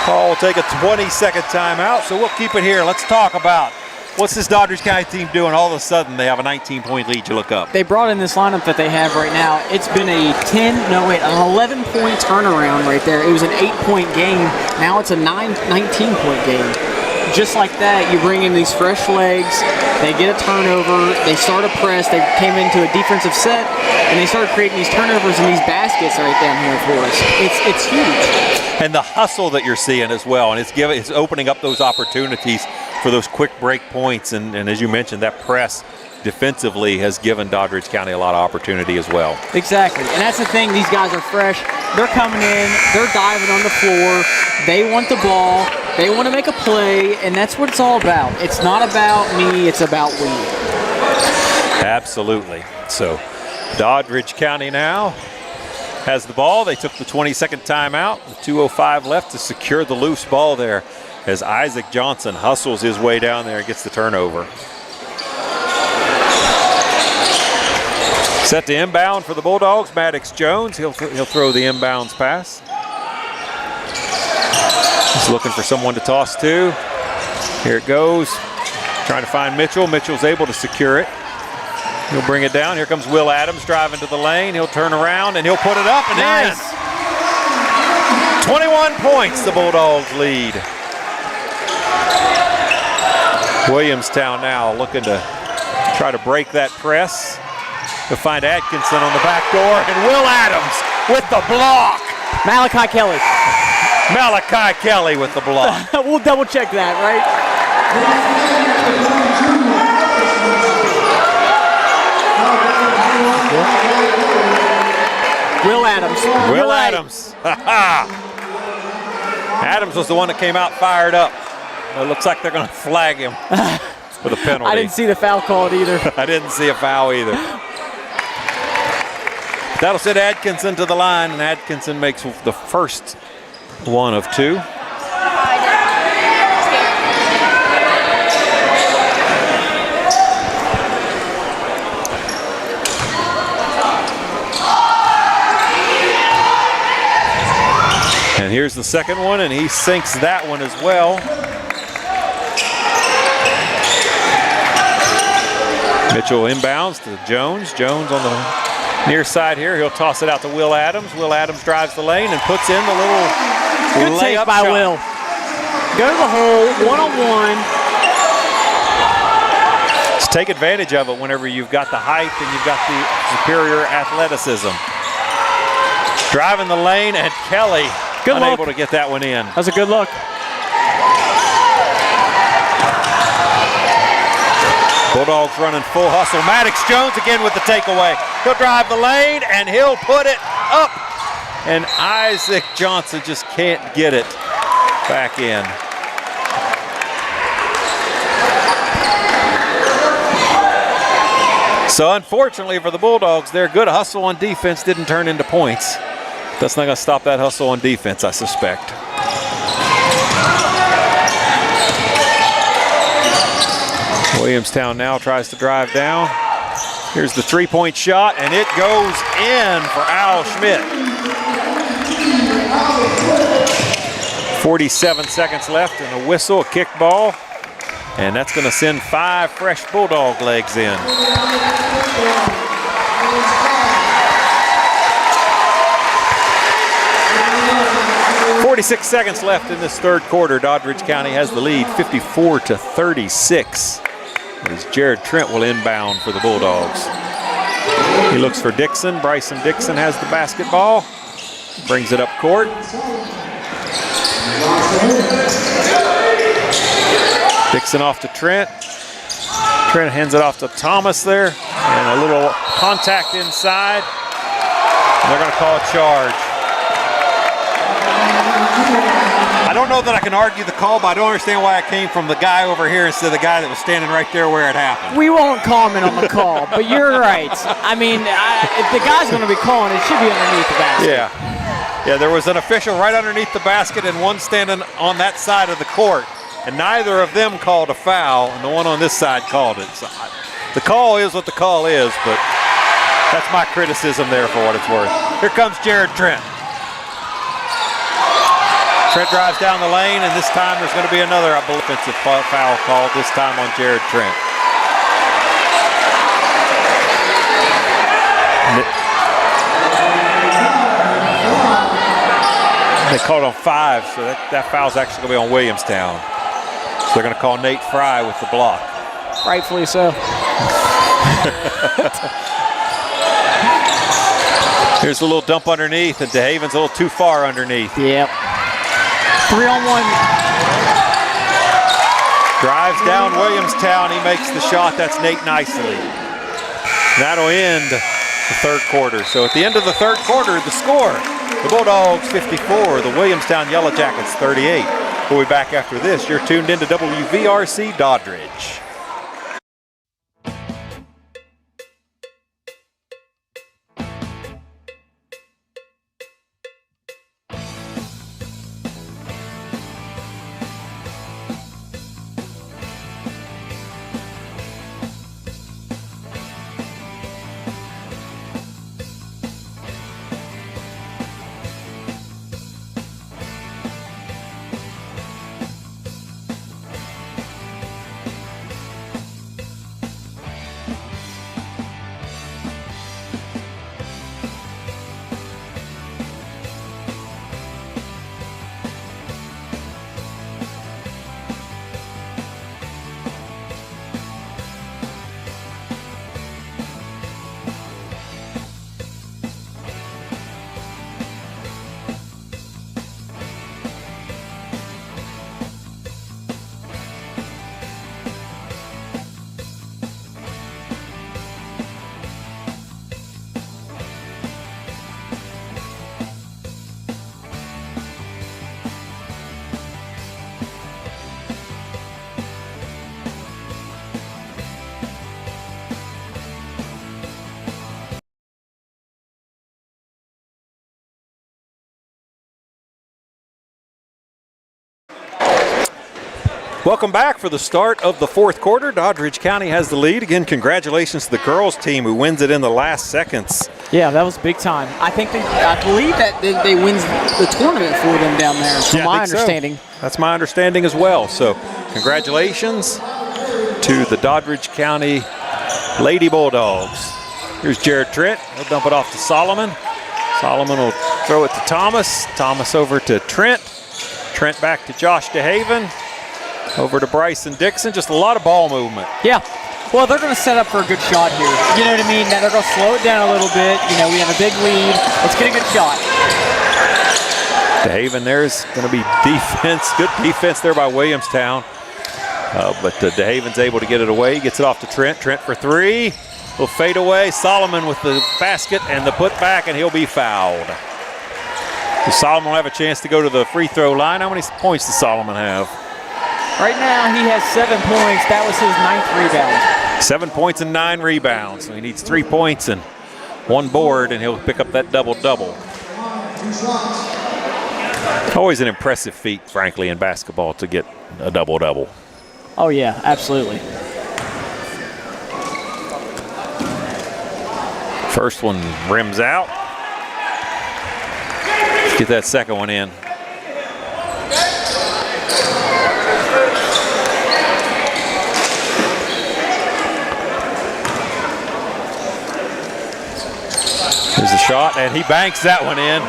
A: Paul will take a 20-second timeout, so we'll keep it here. Let's talk about what's this Doddridge County team doing. All of a sudden, they have a 19-point lead. You look up.
B: They brought in this lineup that they have right now. It's been an 11-point turnaround right there. It was an 8-point game. Now it's a 19-point game. Just like that, you bring in these fresh legs, they get a turnover, they start a press, they came into a defensive set, and they started creating these turnovers and these baskets right down here for us. It's huge.
A: And the hustle that you're seeing as well, and it's opening up those opportunities for those quick break points, and as you mentioned, that press defensively has given Doddridge County a lot of opportunity as well.
B: Exactly, and that's the thing, these guys are fresh, they're coming in, they're diving on the floor, they want the ball, they want to make a play, and that's what it's all about. It's not about me, it's about we.
A: Absolutely. So Doddridge County now has the ball. They took the 20-second timeout, with 2:05 left to secure the loose ball there as Isaac Johnson hustles his way down there and gets the turnover. Set to inbound for the Bulldogs, Maddox Jones. He'll throw the inbounds pass. He's looking for someone to toss to. Here it goes. Trying to find Mitchell. Mitchell's able to secure it. He'll bring it down. Here comes Will Adams driving to the lane. He'll turn around and he'll put it up and in. 21 points, the Bulldogs lead. Williamstown now looking to try to break that press. They'll find Atkinson on the back door, and Will Adams with the block.
B: Malachi Kelly.
A: Malachi Kelly with the block.
B: We'll double check that, right? Will Adams.
A: Will Adams. Adams was the one that came out fired up. It looks like they're going to flag him for the penalty.
B: I didn't see the foul called either.
A: I didn't see a foul either. That'll send Atkinson to the line, and Atkinson makes the first one of two. And here's the second one, and he sinks that one as well. Mitchell inbounds to Jones. Jones on the near side here. He'll toss it out to Will Adams. Will Adams drives the lane and puts in the little
B: good take by
A: shot.
B: Will. Go to the hole, one-on-one.
A: Just take advantage of it whenever you've got the height and you've got the superior athleticism. Driving the lane, and Kelly unable to get that one in.
B: That was a good look.
A: Bulldogs running full hustle. Maddox Jones again with the takeaway. He'll drive the lane and he'll put it up. And Isaac Johnson just can't get it back in. So unfortunately for the Bulldogs, their good hustle on defense didn't turn into points. That's not going to stop that hustle on defense, I suspect. Williamstown now tries to drive down. Here's the three-point shot, and it goes in for Al Schmidt. 47 seconds left, and a whistle, a kick ball. And that's going to send 5 fresh Bulldog legs in. .46 seconds left in this third quarter. Doddridge County has the lead, 54-36. As Jared Trent will inbound for the Bulldogs. He looks for Dixon. Bryson Dixon has the basketball. Brings it up court. Dixon off to Trent. Trent hands it off to Thomas there. And a little contact inside. And they're going to call a charge. I don't know that I can argue the call, but I don't understand why it came from the guy over here instead of the guy that was standing right there where it happened.
B: We won't comment on the call, but you're right. I mean, if the guy's going to be calling, it should be underneath the basket.
A: Yeah, there was an official right underneath the basket and one standing on that side of the court, and neither of them called a foul, and the one on this side called it. So the call is what the call is, but that's my criticism there for what it's worth. Here comes Jared Trent. Trent drives down the lane, and this time there's going to be another offensive foul called, this time on Jared Trent. They called on 5, so that foul's actually going to be on Williamstown. So they're going to call Nate Fry with the block.
B: Rightfully so.
A: Here's a little dump underneath, and DeHaven's a little too far underneath.
B: Yep. 3-on-1.
A: Drives down Williamstown. He makes the shot. That's Nate Nicely. That'll end the third quarter. So at the end of the third quarter, the score, the Bulldogs 54, the Williamstown Yellow Jackets 38. We'll be back after this. You're tuned into WVRC Doddridge. Welcome back for the start of the fourth quarter. Doddridge County has the lead. Again, congratulations to the girls team who wins it in the last seconds.
B: Yeah, that was big time. I believe that they win the tournament for them down there, from my understanding.
A: So. That's my understanding as well. So congratulations to the Doddridge County Lady Bulldogs. Here's Jared Trent. He'll dump it off to Solomon. Solomon will throw it to Thomas. Thomas over to Trent. Trent back to Josh DeHaven. Over to Bryson Dixon. Just a lot of ball movement.
B: Yeah. Well, they're going to set up for a good shot here. You know what I mean? Now they're going to slow it down a little bit. You know, we have a big lead. Let's get a good shot.
A: DeHaven, there's going to be defense. Good defense there by Williamstown. But DeHaven's able to get it away. He gets it off to Trent. Trent for three. Will fade away. Solomon with the basket and the put back, and he'll be fouled. So Solomon will have a chance to go to the free throw line. How many points does Solomon have?
B: Right now he has 7 points. That was his 9th rebound.
A: 7 points and 9 rebounds. So he needs 3 points and 1 board, and he'll pick up that double-double. Always an impressive feat, frankly, in basketball to get a double-double.
B: Oh, yeah, absolutely.
A: First one rims out. Let's get that second one in. Here's the shot, and he banks that one in.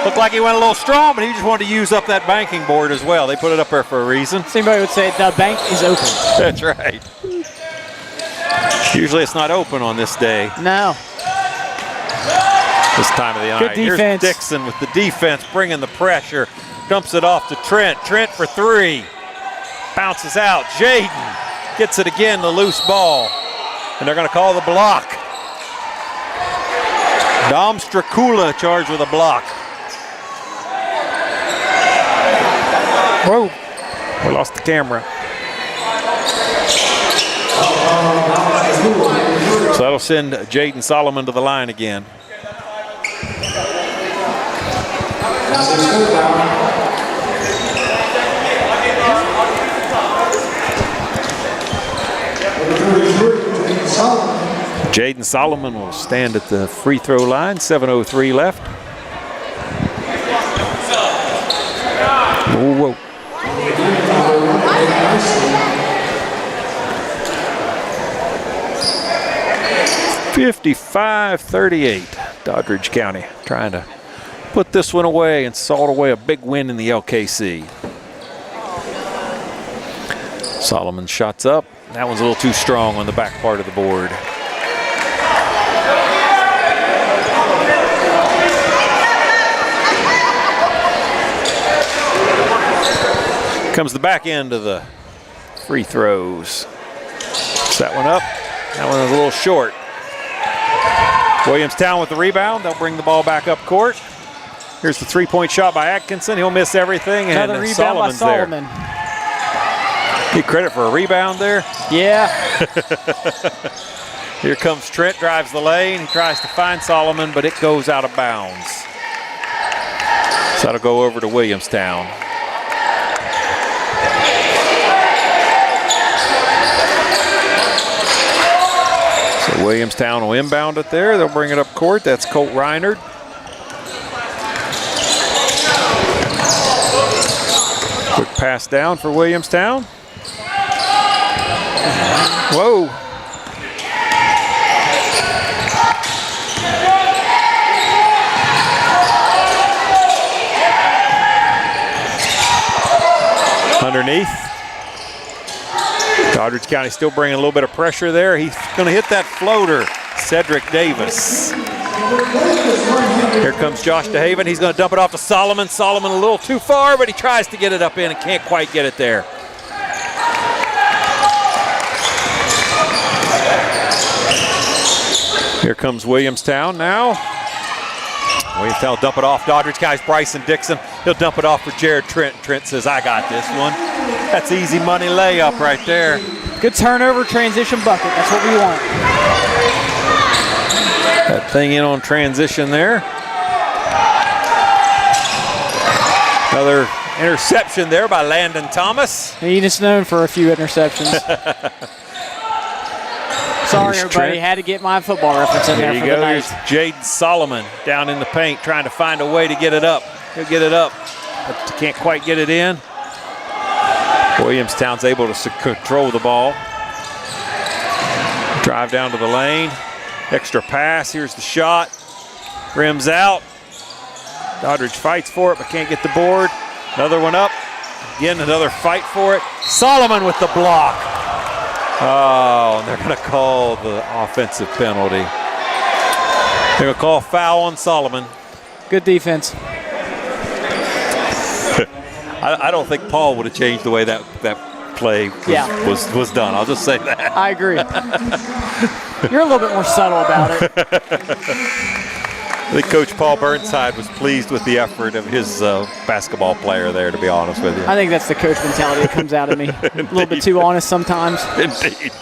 A: Looked like he went a little strong, but he just wanted to use up that banking board as well. They put it up there for a reason.
B: Somebody would say the bank is open.
A: That's right. Usually it's not open on this day.
B: No.
A: This time of the night.
B: Good defense.
A: Here's Dixon with the defense, bringing the pressure. Dumps it off to Trent. Trent for 3. Bounces out. Jaden gets it again, the loose ball. And they're going to call the block. Dom Stracula charged with a block. Whoa. We lost the camera. So that'll send Jaden Solomon to the line again. Jaden Solomon will stand at the free throw line. 7:03 left. Whoa, whoa. 55-38. Doddridge County trying to put this one away and salt away a big win in the LKC. Solomon shots up. That one's a little too strong on the back part of the board. Comes the back end of the free throws. Puts that one up. That one is a little short. Williamstown with the rebound. They'll bring the ball back up court. Here's the three-point shot by Atkinson. He'll miss everything.
B: Another
A: and
B: rebound
A: Solomon's
B: by Solomon.
A: There. Get credit for a rebound there.
B: Yeah.
A: Here comes Trent, drives the lane. He tries to find Solomon, but it goes out of bounds. So that'll go over to Williamstown. So Williamstown will inbound it there. They'll bring it up court. That's Colt Reinard. Quick pass down for Williamstown. Whoa. Underneath. Doddridge County still bringing a little bit of pressure there. He's going to hit that floater. Cedric Davis. Here comes Josh DeHaven. He's going to dump it off to Solomon. Solomon a little too far, but he tries to get it up in and can't quite get it there. Here comes Williamstown now. Williamstown will dump it off. Doddridge County's Bryson Dixon. He'll dump it off for Jared Trent. Trent says, I got this one. That's easy money layup right there.
B: Good turnover, transition bucket. That's what we want.
A: That thing in on transition there. Another Interception there by Landon Thomas.
B: He is known for a few interceptions. Sorry,
A: Here's
B: everybody.
A: Trent.
B: Had to get my football reference in there
A: There
B: for
A: you
B: the
A: go.
B: night.
A: Here's Jaden Solomon down in the paint trying to find a way to get it up. He'll get it up, but can't quite get it in. Williamstown's able to control the ball. Drive down to the lane. Extra pass. Here's the shot. Rims out. Doddridge fights for it, but can't get the board. Another one up. Again, another fight for it. Solomon with the block. Oh, and they're going to call the offensive penalty. They're going to call foul on Solomon.
B: Good defense.
A: I don't think Paul would have changed the way that play was done. I'll just say that.
B: I agree. You're a little bit more subtle about it.
A: I think Coach Paul Burnside was pleased with the effort of his basketball player there, to be honest with you.
B: I think that's the coach mentality that comes out of me. A little bit too honest sometimes.
A: Indeed.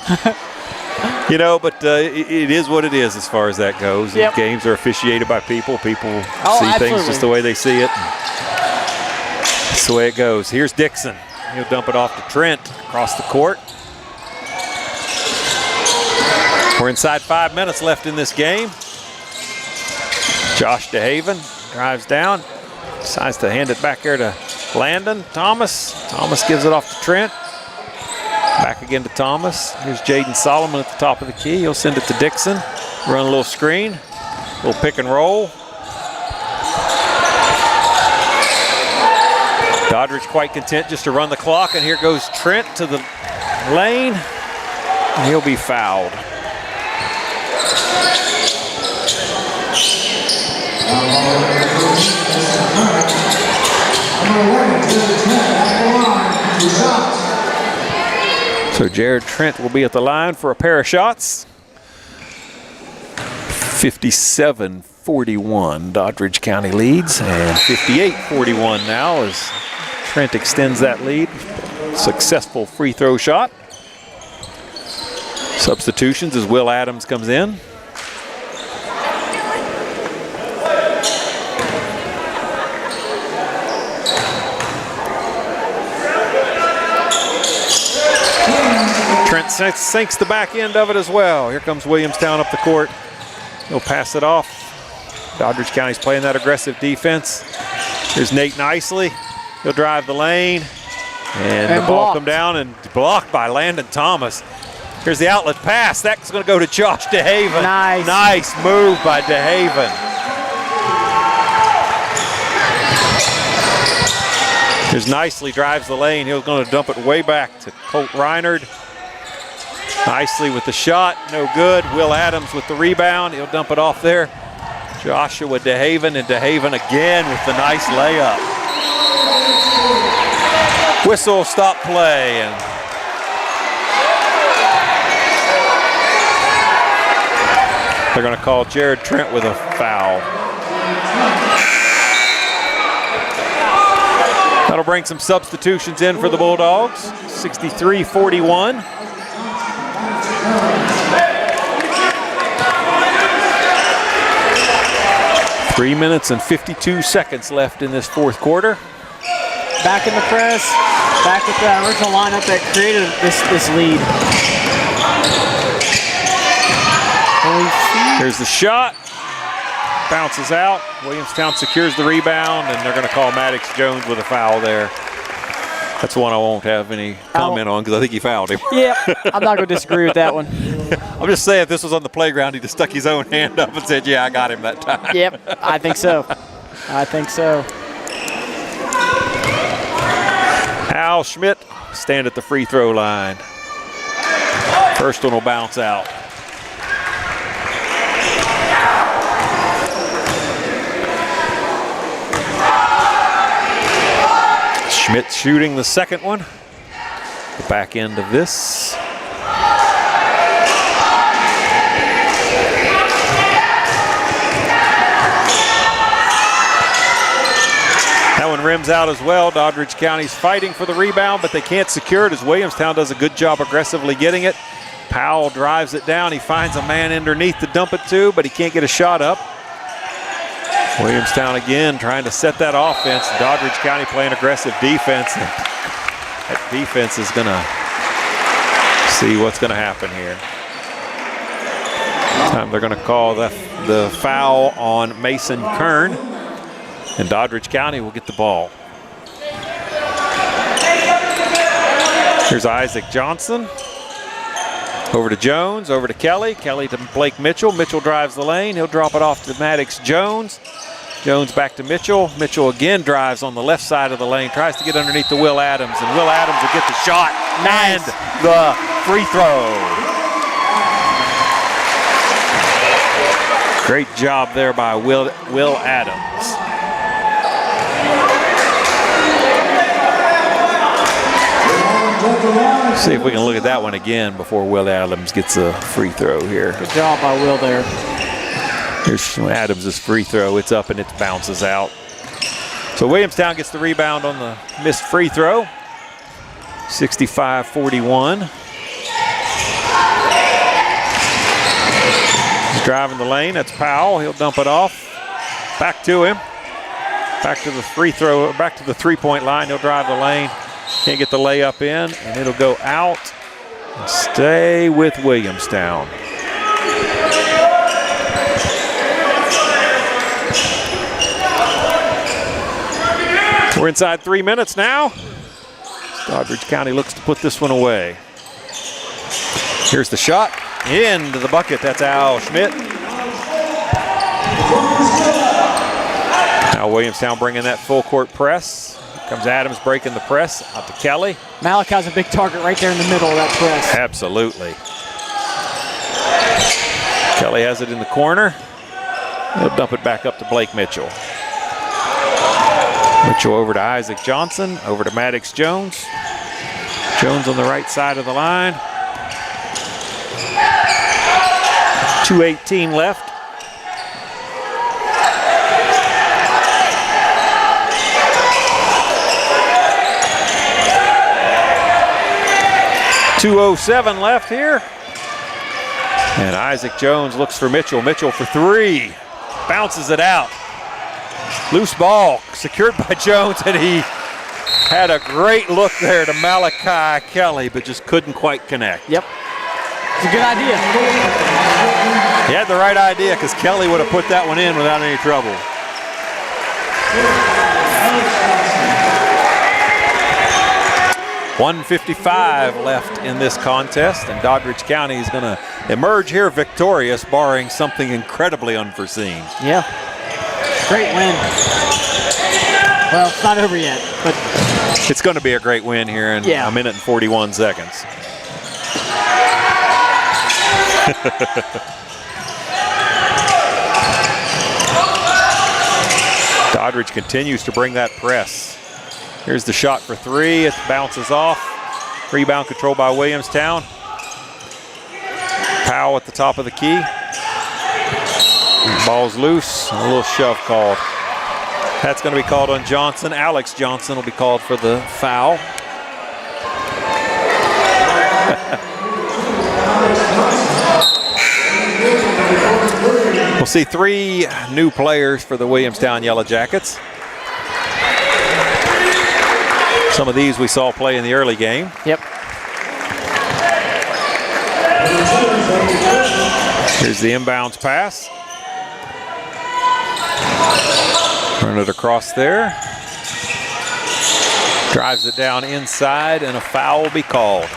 A: But it is what it is as far as that goes.
B: Yep.
A: Games are officiated by people. People see
B: absolutely.
A: things just the way they see it. That's the way it goes. Here's Dixon. He'll dump it off to Trent across the court. We're inside 5 minutes left in this game. Josh DeHaven drives down, decides to hand it back there to Landon Thomas. Thomas gives it off to Trent. Back again to Thomas. Here's Jaden Solomon at the top of the key. He'll send it to Dixon. Run a little screen, a little pick and roll. Doddridge quite content just to run the clock, and here goes Trent to the lane, and he'll be fouled. So Jared Trent will be at the line for a pair of shots. 57-41, Doddridge County leads, and 58-41 now as Trent extends that lead. Successful free throw shot. Substitutions as Will Adams comes in. Trent sinks the back end of it as well. Here comes Williamstown up the court. He'll pass it off. Doddridge County's playing that aggressive defense. Here's Nate Nicely. He'll drive the lane. And the ball come down and blocked by Landon Thomas. Here's the outlet pass. That's going to go to Josh DeHaven. Nice move by DeHaven. Here's Nicely drives the lane. He's going to dump it way back to Colt Reinard. Nicely with the shot, no good. Will Adams with the rebound. He'll dump it off there. Joshua DeHaven, and DeHaven again with the nice layup. Whistle, stop play. And they're going to call Jared Trent with a foul. That'll bring some substitutions in for the Bulldogs. 63-41. Three minutes and 52 seconds left in this fourth quarter.
B: Back in the press, back with the original lineup that created this lead.
A: Here's the shot. Bounces out. Williamstown secures the rebound, and they're going to call Maddox Jones with a foul there. That's one I won't have any comment on because I think he fouled him.
B: Yeah, I'm not going to disagree with that one.
A: I'm just saying if this was on the playground, he'd have stuck his own hand up and said, yeah, I got him that time.
B: Yep, I think so. I think so.
A: Al Schmidt stand at the free throw line. First one will bounce out. Schmidt shooting the second one. The back end of this. That one rims out as well. Doddridge County's fighting for the rebound, but they can't secure it as Williamstown does a good job aggressively getting it. Powell drives it down. He finds a man underneath to dump it to, but he can't get a shot up. Williamstown again trying to set that offense. Doddridge County playing aggressive defense. And that defense is going to see what's going to happen here. This time they're going to call the foul on Mason Kern. And Doddridge County will get the ball. Here's Isaac Johnson. Over to Jones, over to Kelly. Kelly to Blake Mitchell. Mitchell drives the lane. He'll drop it off to Maddox Jones. Jones back to Mitchell. Mitchell again drives on the left side of the lane. Tries to get underneath to Will Adams. And Will Adams will get the shot.
B: Nice.
A: And the free throw. Great job there by Will Adams. See if we can look at that one again before Will Adams gets a free throw here.
B: Good job by Will there.
A: Here's Adams' free throw. It's up and it bounces out. So Williamstown gets the rebound on the missed free throw. 65-41. He's driving the lane. That's Powell. He'll dump it off. Back to him. Back to the free throw. Back to the three-point line. He'll drive the lane. Can't get the layup in, and it'll go out and stay with Williamstown. We're inside 3 minutes now. Doddridge County looks to put this one away. Here's the shot. Into the bucket. That's Al Schmidt. Now Williamstown bringing that full court press. Comes Adams breaking the press out to Kelly.
B: Malachi's a big target right there in the middle of that press.
A: Absolutely. Kelly has it in the corner. He'll dump it back up to Blake Mitchell. Mitchell over to Isaac Johnson, over to Maddox Jones. Jones on the right side of the line. 2:18 left. .207 left here. And Isaac Jones looks for Mitchell. Mitchell for three. Bounces it out. Loose ball secured by Jones, and he had a great look there to Malachi Kelly, but just couldn't quite connect.
B: Yep. It's a good idea.
A: He had the right idea because Kelly would have put that one in without any trouble. .155 left in this contest, and Doddridge County is going to emerge here victorious, barring something incredibly unforeseen.
B: Yeah. Great win. Well, it's not over yet, but
A: it's going to be a great win here in a minute and 41 seconds. Doddridge continues to bring that press. Here's the shot for three. It bounces off. Rebound control by Williamstown. Powell at the top of the key. Ball's loose. A little shove called. That's going to be called on Johnson. Alex Johnson will be called for the foul. We'll see three new players for the Williamstown Yellow Jackets. Some of these we saw play in the early game.
B: Yep.
A: Here's the inbounds pass. Run it across there. Drives it down inside, and a foul will be called.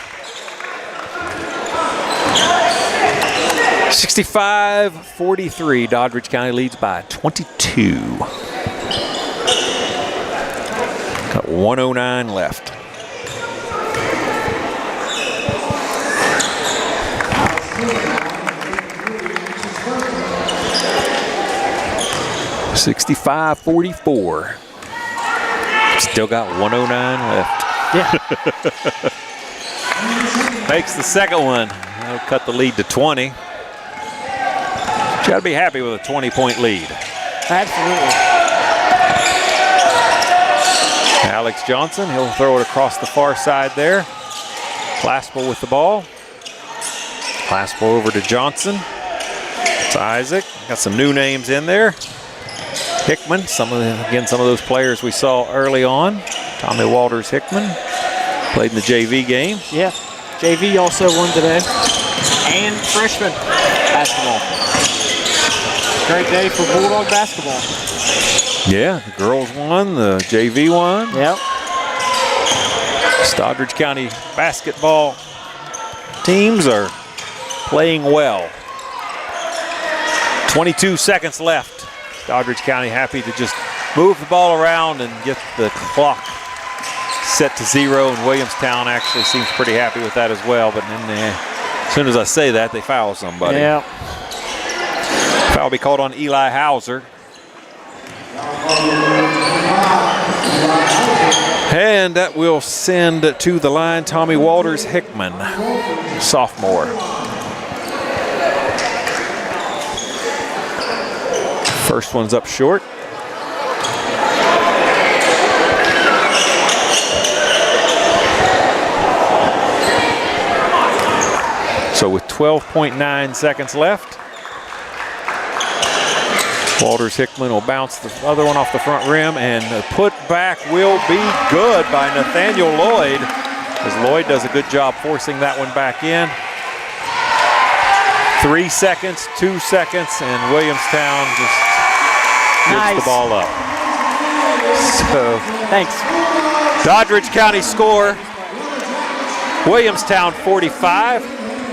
A: 65-43, Doddridge County leads by 22. Got 1:09 left. .65-44. Still got 1:09 left.
B: Yeah.
A: Makes the second one. That'll cut the lead to 20. You got to be happy with a 20-point lead.
B: Absolutely.
A: Alex Johnson, he'll throw it across the far side there. Claspel with the ball. Claspel over to Johnson. It's Isaac. Got some new names in there. Hickman, some of those players we saw early on. Tommy Walters Hickman played in the JV game.
B: Yeah, JV also won today. And freshman basketball. Great day for Bulldog basketball.
A: Yeah, the girls won, the JV won.
B: Yep.
A: Doddridge County basketball teams are playing well. 22 seconds left. Doddridge County happy to just move the ball around and get the clock set to 0, and Williamstown actually seems pretty happy with that as well. But then as soon as I say that, they foul somebody.
B: Yeah.
A: Foul will be called on Eli Hauser. And that will send to the line Tommy Walters Hickman, sophomore. First one's up short. So with 12.9 seconds left, Walters Hickman will bounce the other one off the front rim, and the putback will be good by Nathaniel Lloyd, as Lloyd does a good job forcing that one back in. 3 seconds, 2 seconds, and Williamstown just gives the ball up. So,
B: thanks.
A: Doddridge County score, Williamstown 45.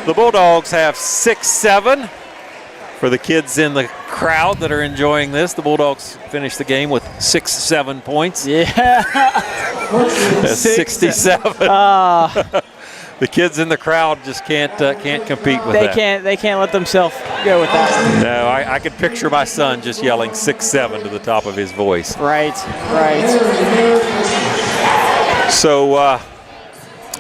A: The Bulldogs have 6-7. For the kids in the crowd that are enjoying this, the Bulldogs finished the game with 6-7 points.
B: Yeah.
A: That's 67. The kids in the crowd just can't compete with that.
B: They can't let themselves go with that.
A: No, I could picture my son just yelling 6-7 to the top of his voice.
B: Right.
A: So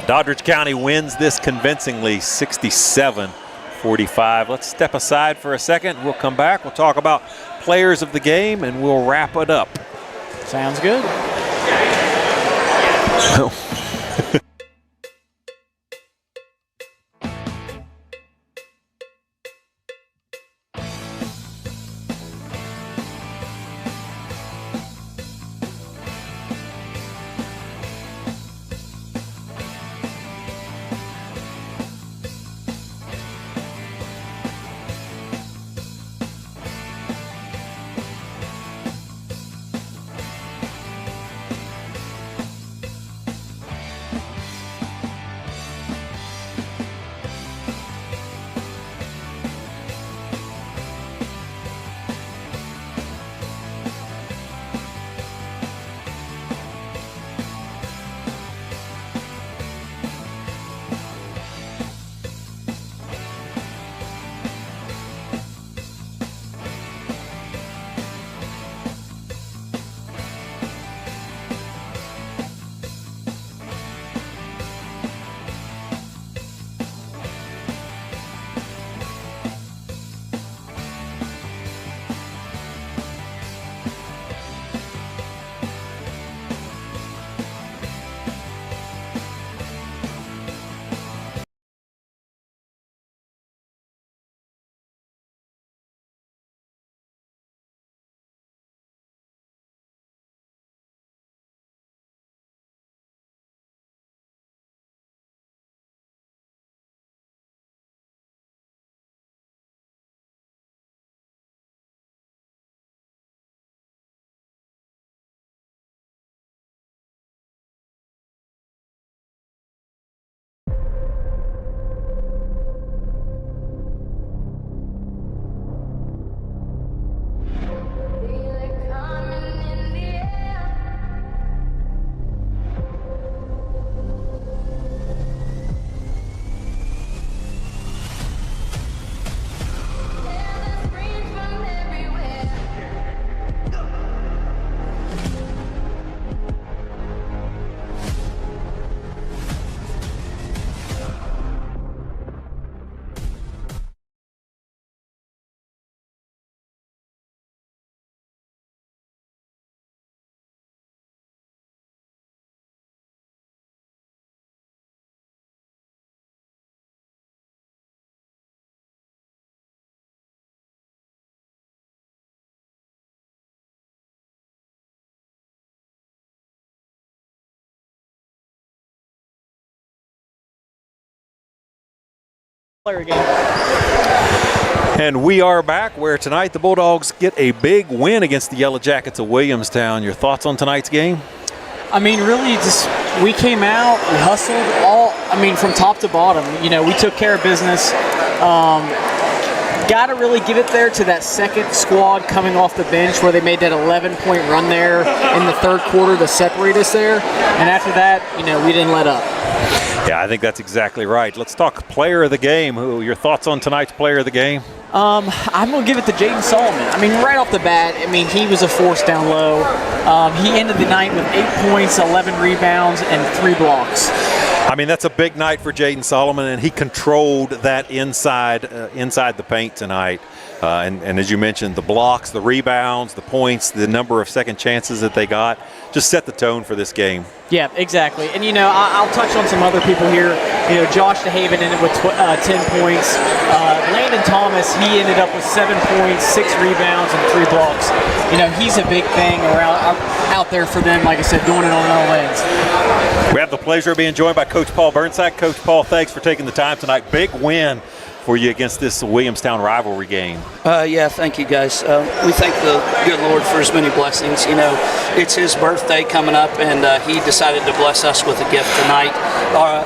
A: Doddridge County wins this convincingly, 67-45. Let's step aside for a second. We'll come back. We'll talk about players of the game, and we'll wrap it up.
B: Sounds good. Player game.
A: And we are back where tonight the Bulldogs get a big win against the Yellow Jackets of Williamstown. Your thoughts on tonight's game?
B: I mean, really, just we came out, we hustled from top to bottom. We took care of business. Got to really give it there to that second squad coming off the bench where they made that 11-point run there in the third quarter to separate us there. And after that, we didn't let up.
A: Yeah, I think that's exactly right. Let's talk player of the game. Your thoughts on tonight's player of the game?
B: I'm going to give it to Jaden Solomon. Right off the bat, he was a force down low. He ended the night with 8 points, 11 rebounds, and 3 blocks.
A: That's a big night for Jaden Solomon, and he controlled that inside the paint tonight. And as you mentioned, the blocks, the rebounds, the points, the number of second chances that they got just set the tone for this game.
B: Yeah, exactly. And, I'll touch on some other people here. Josh DeHaven ended with 10 points. Landon Thomas, he ended up with 7 points, 6 rebounds, and 3 blocks. He's a big thing out there for them, like I said, doing it on all ends.
A: We have the pleasure of being joined by Coach Paul Burnside. Coach Paul, thanks for taking the time tonight. Big win for you against this Williamstown rivalry game.
J: Yeah, thank you, guys. We thank the good Lord for his many blessings. It's his birthday coming up, and he decided to bless us with a gift tonight.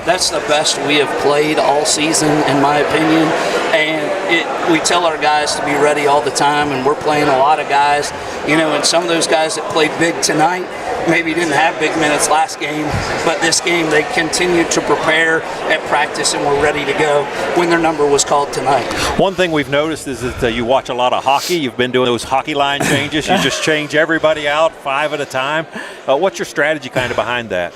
J: That's the best we have played all season, in my opinion. And we tell our guys to be ready all the time, and we're playing a lot of guys. And some of those guys that played big tonight maybe didn't have big minutes last game, but this game they continued to prepare at practice and were ready to go when their number was called tonight. One thing we've noticed is that you watch a lot of hockey. You've been doing those hockey line changes. You just change everybody out 5 at a time. What's your strategy kind of behind that?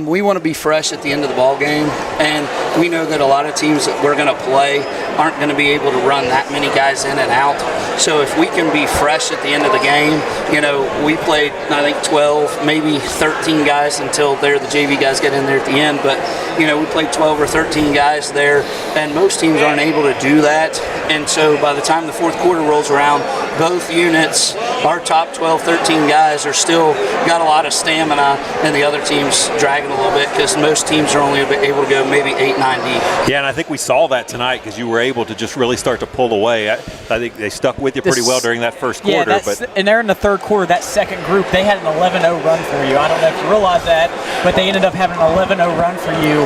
J: We want to be fresh at the end of the ball game, and we know that a lot of teams that we're going to play aren't going to be able to run that many guys in and out. So if we can be fresh at the end of the game, we played, I think, 12, maybe 13 guys until the JV guys get in there at the end. But, we played 12 or 13 guys there, and most teams aren't able to do that. And so by the time the fourth quarter rolls around, both units, our top 12, 13 guys are still got a lot of stamina, and the other team's dragging a little bit because most teams are only able to go maybe 8, 9 deep. Yeah, and I think we saw that tonight because you were able to just really start to pull away. I think they stuck with you pretty well during that first quarter.
B: And they're in the third quarter, that second group, they had an 11-0 run for you. I don't know if you realize that, but they ended up having an 11-0 run for you.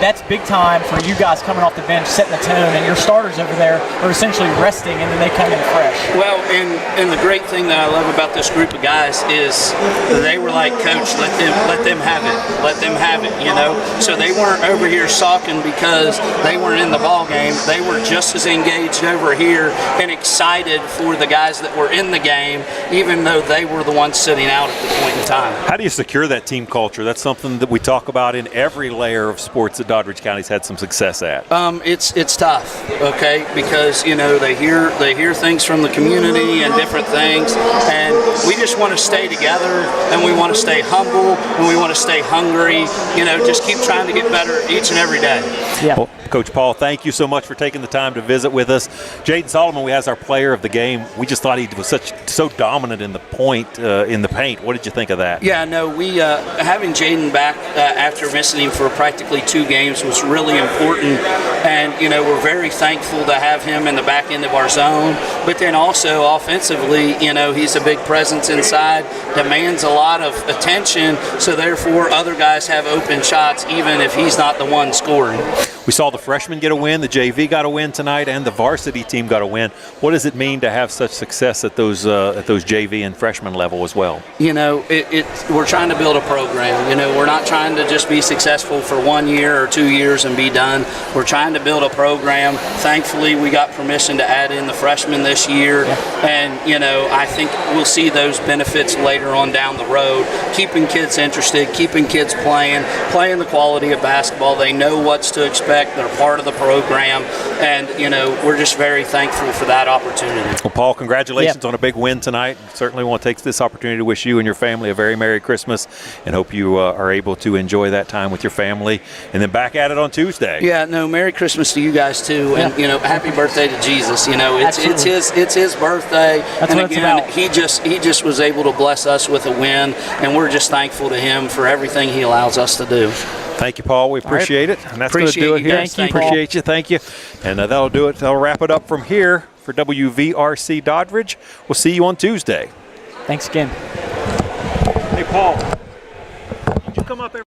B: That's big time for you guys coming off the bench, setting the tone, and your starters over there are essentially resting, and then they come in fresh. Well, and the great thing that I love about this group of guys is they were like, Coach, let them have it, So they weren't over here sulking because they weren't in the ball game. They were just as engaged over here and excited for the guys that were in the game, even though they were the ones sitting out at the point in time.
A: How do you secure that team culture? That's something that we talk about in every layer of sports that Doddridge County's had some success at.
J: It's tough, okay, because they hear things from the community and different things, and we just want to stay together, and we want to stay humble, and we want to stay hungry. Just keep trying to get better each and every day.
B: Yeah.
A: Well, Coach Paul, thank you so much for taking the time to visit with us. Jaden Solomon, we has our player of the game. We just thought he was so dominant in the paint. What did you think of that?
J: Yeah, no, we having Jaden back after missing him for practically 2 games was really important, and we're very thankful to have him in the back end of our zone. But then also offensively, he's a big presence inside, demands a lot of attention, so therefore other guys have open shots even if he's not the one scoring.
A: We saw the freshmen get a win, the JV got a win tonight, and the varsity team got a win. What does it mean to have such success at those JV and freshman level as well?
J: We're trying to build a program. We're not trying to just be successful for 1 year or 2 years and be done. We're trying to build a program. Thankfully, we got permission to add in the freshmen this year, and I think we'll see those benefits later on down the road. Keeping kids interested, keeping kids playing the quality of basketball. They know what's to expect. They're part of the program, and we're just very thankful for that opportunity.
A: Well, Paul, congratulations on a big win tonight. Certainly want to take this opportunity to wish you and your family a very Merry Christmas, and hope you are able to enjoy that time with your family, and then back at it on Tuesday.
J: Yeah, no, Merry Christmas to you guys too, and happy birthday to Jesus. It's his birthday.
B: That's what it's about.
J: He just was able to bless us with a win, and we're just thankful to him for everything he allows us to do.
A: Thank you, Paul. We appreciate it. And that's going to
J: Appreciate
A: do it
J: you
A: here.
J: guys. Thank you.
A: Appreciate you. Thank you. And that'll do it. That'll wrap it up from here for WVRC Doddridge. We'll see you on Tuesday.
B: Thanks again.
A: Hey, Paul. Did you come up there?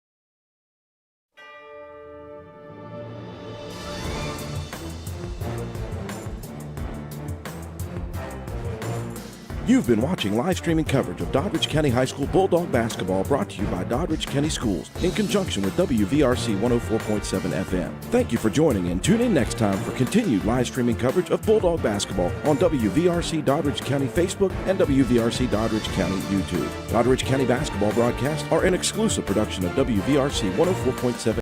E: You've been watching live streaming coverage of Doddridge County High School Bulldog basketball brought to you by Doddridge County Schools in conjunction with WVRC 104.7 FM. Thank you for joining and tune in next time for continued live streaming coverage of Bulldog basketball on WVRC Doddridge County Facebook and WVRC Doddridge County YouTube. Doddridge County basketball broadcasts are an exclusive production of WVRC 104.7